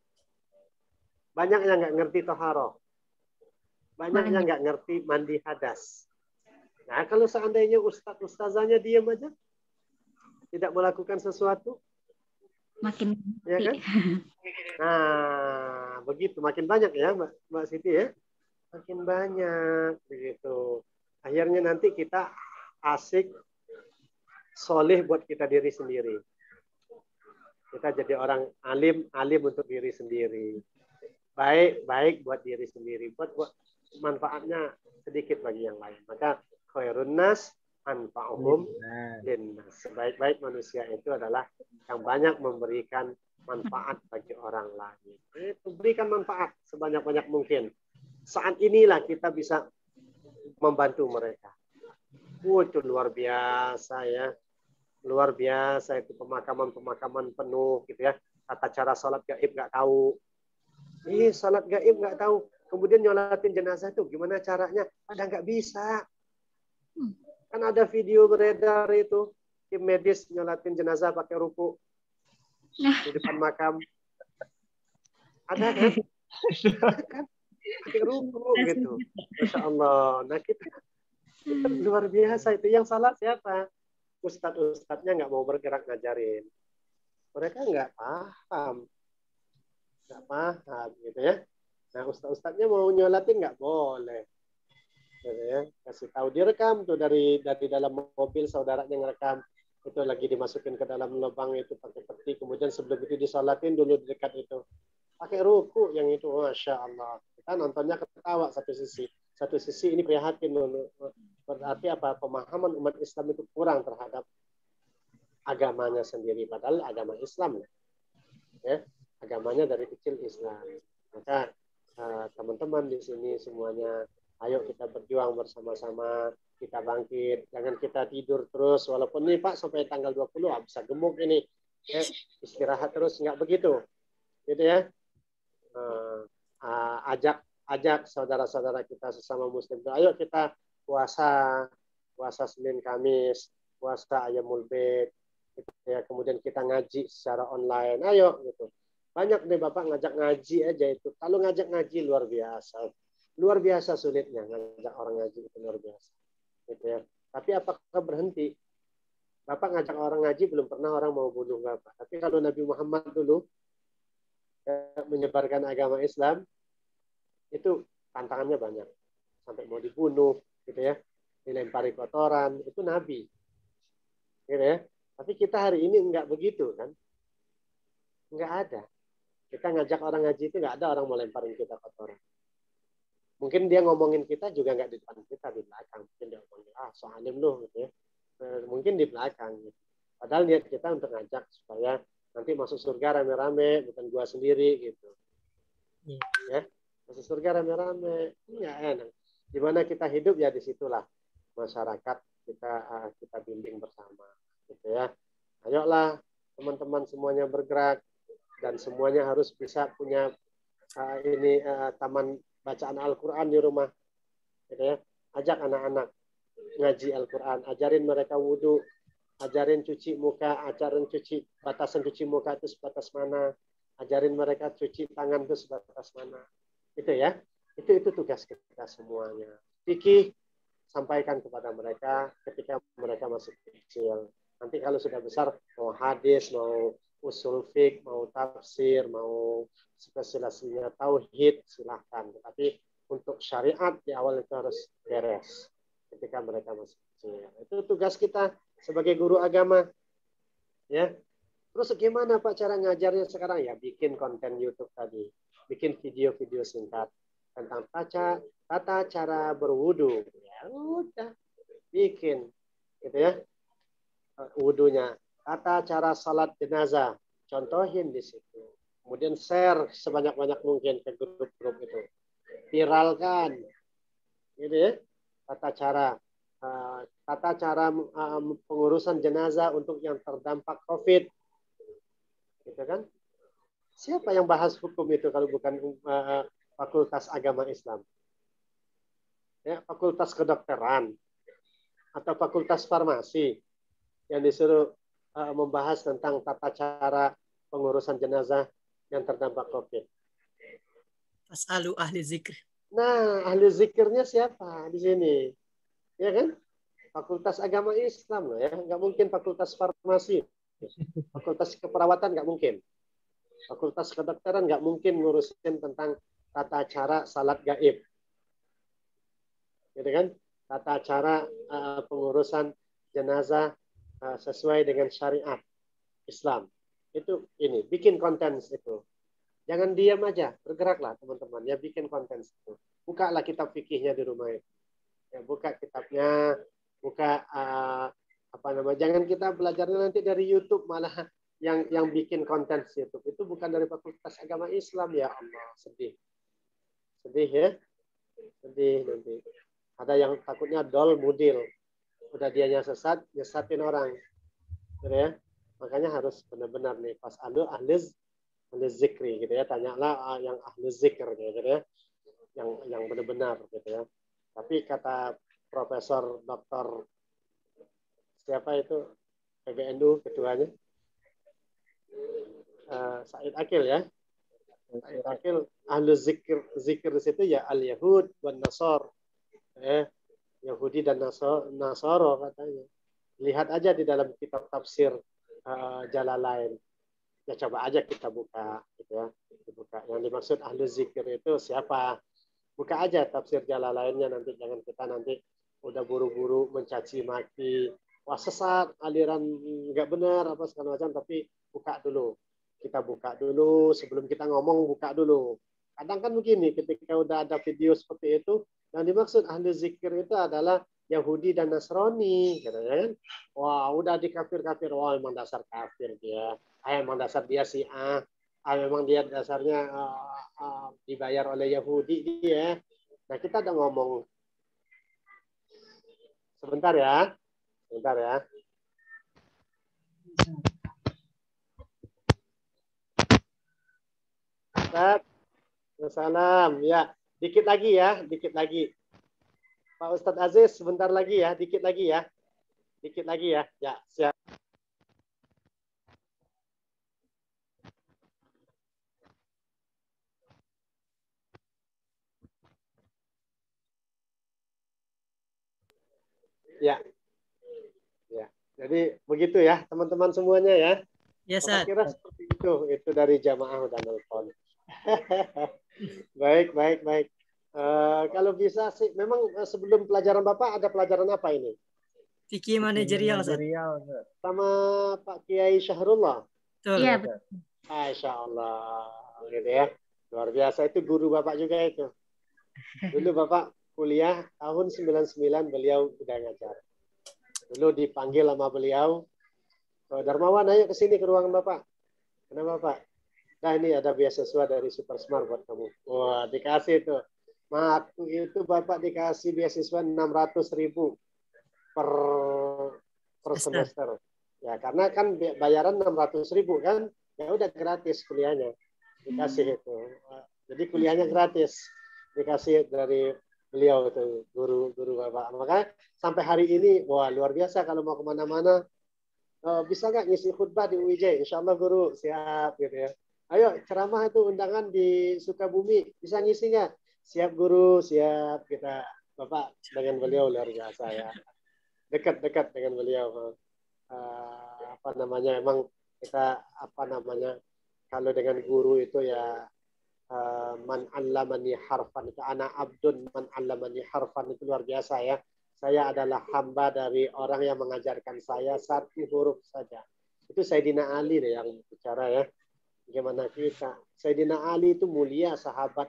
Banyak yang nggak ngerti toharoh. Banyak yang nggak ngerti mandi hadas. Nah, kalau seandainya ustazahnya diam aja, tidak melakukan sesuatu, makin ya kan? Nah, begitu makin banyak ya Mbak Siti ya. Makin banyak begitu. Akhirnya nanti kita asik soleh buat kita diri sendiri. Kita jadi orang alim untuk diri sendiri. Baik buat diri sendiri. Buat manfaatnya sedikit bagi yang lain. Maka khairun nas anfa'uhum linnas. Sebaik-baik manusia itu adalah yang banyak memberikan manfaat bagi orang lain. Berikan manfaat sebanyak-banyak mungkin. Saat inilah kita bisa membantu mereka. Itu luar biasa ya. Luar biasa itu pemakaman penuh gitu ya. Tata cara sholat gaib nggak tahu. Sholat gaib nggak tahu. Kemudian nyolatin jenazah itu gimana caranya? Ada nggak bisa. Kan ada video beredar itu. Tim medis nyolatin jenazah pakai ruku. Di depan makam. Ada kan? Pakai ruku gitu. Masya Allah. Nah kita luar biasa itu. Yang salah siapa? Ustadz-ustadznya nggak mau bergerak ngajarin. Mereka nggak paham. Nggak paham gitu ya. Nah ustadz-ustadznya mau nyolatin nggak boleh. Gitu ya. Kasih tahu direkam tuh dari dalam mobil saudaranya ngerekam. Itu lagi dimasukin ke dalam lubang itu pakai peti. Kemudian sebelum itu disolatin dulu di dekat itu. Pakai ruku yang itu. Masya Allah. Kita nontonnya ketawa satu sisi. Satu sisi ini prihatin. Berarti apa? Pemahaman umat Islam itu kurang terhadap agamanya sendiri. Padahal agama Islam. Ya, agamanya dari kecil Islam. Maka teman-teman di sini semuanya, ayo kita berjuang bersama-sama. Kita bangkit. Jangan kita tidur terus. Walaupun nih Pak sampai tanggal 20 bisa gemuk ini. Ya, istirahat terus. Nggak begitu. Gitu ya. Ajak saudara-saudara kita sesama muslim. Ayo kita puasa Senin Kamis, puasa Ayyamul Bid, gitu ya. Kemudian kita ngaji secara online. Ayo gitu. Banyak deh Bapak ngajak ngaji aja itu. Kalau ngajak ngaji luar biasa. Luar biasa sulitnya ngajak orang ngaji itu luar biasa. Gitu ya. Tapi apakah berhenti? Bapak ngajak orang ngaji belum pernah orang mau bunuh Bapak. Tapi kalau Nabi Muhammad dulu menyebarkan agama Islam, itu tantangannya banyak. sampai mau dibunuh, gitu ya, dilempari kotoran, itu Nabi, gitu ya. Tapi kita hari ini enggak begitu kan, enggak ada. Kita ngajak orang ngaji itu enggak ada orang mau lemparin kita kotoran. Mungkin dia ngomongin kita juga enggak di depan kita, di belakang. Mungkin dia ngomongin, so alim lu, gitu ya. Mungkin di belakang. Gitu. Padahal niat kita untuk ngajak supaya nanti masuk surga rame-rame, bukan gua sendiri, gitu. Ya, masuk surga rame-rame. Ya, enak. Di mana kita hidup ya disitulah masyarakat kita bimbing bersama, gitu ya. Ayolah teman-teman semuanya bergerak dan semuanya harus bisa punya taman bacaan Al-Quran di rumah, gitu ya. Ajak anak-anak ngaji Al-Quran, ajarin mereka wudhu, ajarin cuci muka, ajarin batasan cuci muka itu sebatas mana, ajarin mereka cuci tangan itu sebatas mana, itu ya. Itu tugas kita semuanya. Fikih sampaikan kepada mereka ketika mereka masih kecil. Nanti kalau sudah besar, mau hadis, mau usul fiqh, mau tafsir, mau spesialisasinya tauhid, silahkan. Tapi untuk syariat di awal itu harus beres ketika mereka masih kecil. Itu tugas kita sebagai guru agama. Ya. Terus gimana Pak cara ngajarnya sekarang? Ya bikin konten YouTube tadi. Bikin video-video singkat tentang tata cara berwudu. Ya udah, bikin. Gitu ya. Wudunya. Tata cara salat jenazah. Contohin di situ. Kemudian share sebanyak-banyak mungkin ke grup-grup itu. Viralkan. Gitu ya. Tata cara pengurusan jenazah untuk yang terdampak COVID. Gitu kan? Siapa yang bahas hukum itu kalau bukan Fakultas Agama Islam? Ya, Fakultas Kedokteran atau Fakultas Farmasi yang disuruh membahas tentang tata cara pengurusan jenazah yang terdampak COVID. Fas'alu ahli zikr. Nah, ahli zikirnya siapa di sini? Ya kan? Fakultas Agama Islam loh ya, nggak mungkin Fakultas Farmasi, Fakultas Keperawatan nggak mungkin, Fakultas Kedokteran nggak mungkin ngurusin tentang tata cara salat gaib, gitu kan? Tata cara pengurusan jenazah sesuai dengan syariat Islam. Itu ini, bikin konten itu. Jangan diam aja, bergeraklah teman-teman ya, bikin konten itu. Bukalah kitab fikihnya di rumah itu. Ya, buka kitabnya, buka jangan kita belajarnya nanti dari YouTube malah yang bikin konten YouTube itu bukan dari Fakultas Agama Islam, ya Allah, sedih ya, sedih nanti. Ada yang takutnya dol mudil, udah dianya sesat, nyesatin orang, gitu ya. Makanya harus benar-benar nih pas ahli zikri, gitu ya, tanyalah yang ahli zikr, gitu ya, yang benar-benar, gitu ya. Tapi kata Profesor Dr. siapa itu PBNU ketuanya, Said Akil ya. Said Akil ahlu zikir di situ ya al-Yahud dan Nasor. Yahudi dan Nasoro katanya. Lihat aja di dalam kitab tafsir Jalalain. Ya coba aja kita buka gitu ya. Dibuka. Yang dimaksud ahlu zikir itu siapa? Buka aja tafsir Jalalainnya, nanti jangan kita nanti udah buru-buru mencaci maki. Wah sesat, aliran nggak benar apa segala macam, tapi buka dulu. Kita buka dulu sebelum kita ngomong, buka dulu. Kadang kan begini, ketika udah ada video seperti itu, yang dimaksud ahli zikir itu adalah Yahudi dan Nasrani, kan? Wah udah dikafir-kafir, wah emang dasar kafir dia, emang dasar dia Syiah, memang dia dasarnya dibayar oleh Yahudi dia. Nah kita udah ngomong. Sebentar ya. Salam. Ya, dikit lagi ya, dikit lagi. Pak Ustadz Aziz, sebentar lagi ya, dikit lagi ya. Ya, siap. Ya. Jadi begitu ya, teman-teman semuanya ya. Ya, Saya kira seperti itu dari jamaah udah nelpon. Baik. Kalau bisa sih, memang sebelum pelajaran Bapak ada pelajaran apa ini? Fikih manajerial, Ustaz. Sama Pak Kiai Syahrullah. Betul. Iya, Masya Allah, gitu ya. Luar biasa, itu guru Bapak juga itu. Dulu Bapak kuliah tahun 99 beliau udah ngajar. Dulu dipanggil sama beliau, Darmawan ayo ke sini ke ruangan Bapak. Kenapa Pak? Nah ini ada beasiswa dari Super Smart buat kamu. Wah dikasih tuh. Waktu itu Bapak dikasih beasiswa 600.000 per semester. Ya karena kan bayaran 600.000 kan, ya udah gratis kuliahnya. Dikasih itu. Jadi kuliahnya gratis. Dikasih dari beliau itu guru Bapak. Maka sampai hari ini, wah luar biasa kalau mau kemana-mana. Bisa nggak ngisi khutbah di UIJ? Insya Allah guru siap gitu ya. Ayo ceramah itu undangan di Sukabumi, bisa ngisi nggak? Siap guru, siap kita. Bapak dengan beliau luar biasa ya. Dekat dengan beliau. Apa namanya? Emang kita apa namanya? Kalau dengan guru itu ya man 'allamani harfan itu ana abdun man 'allamani harfan itu luar biasa ya. Saya adalah hamba dari orang yang mengajarkan saya satu huruf saja. Itu Sayyidina Ali yang bicara ya. Bagaimana kita? Sayyidina Ali itu mulia, sahabat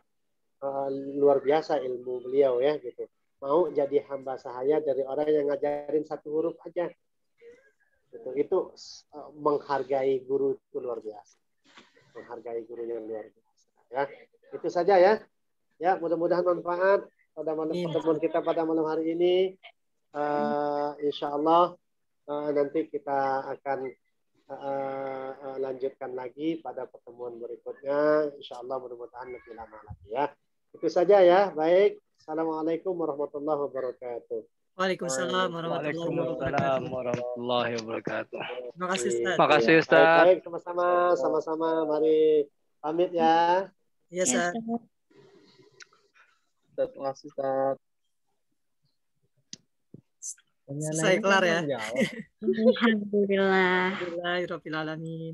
luar biasa ilmu beliau ya gitu. Mau jadi hamba saya dari orang yang ngajarin satu huruf aja. Gitu. Itu menghargai guru itu luar biasa. Menghargai gurunya luar biasa. Ya, itu saja ya. Ya, mudah-mudahan manfaat pada pertemuan kita pada malam hari ini. Insya Allah nanti kita akan lanjutkan lagi pada pertemuan berikutnya. Insya Allah mudah-mudahan lebih lama lagi ya. Itu saja ya. Baik. Assalamualaikum warahmatullahi wabarakatuh. Waalaikumsalam warahmatullahi wabarakatuh. Terima kasih Ustaz. Terima kasih Ustaz. Baik, sama-sama. Mari pamit ya. Iya Ustaz. Terima kasih Ustaz. Selesai kelar ya. Alhamdulillah. Alhamdulillahirabbil alamin.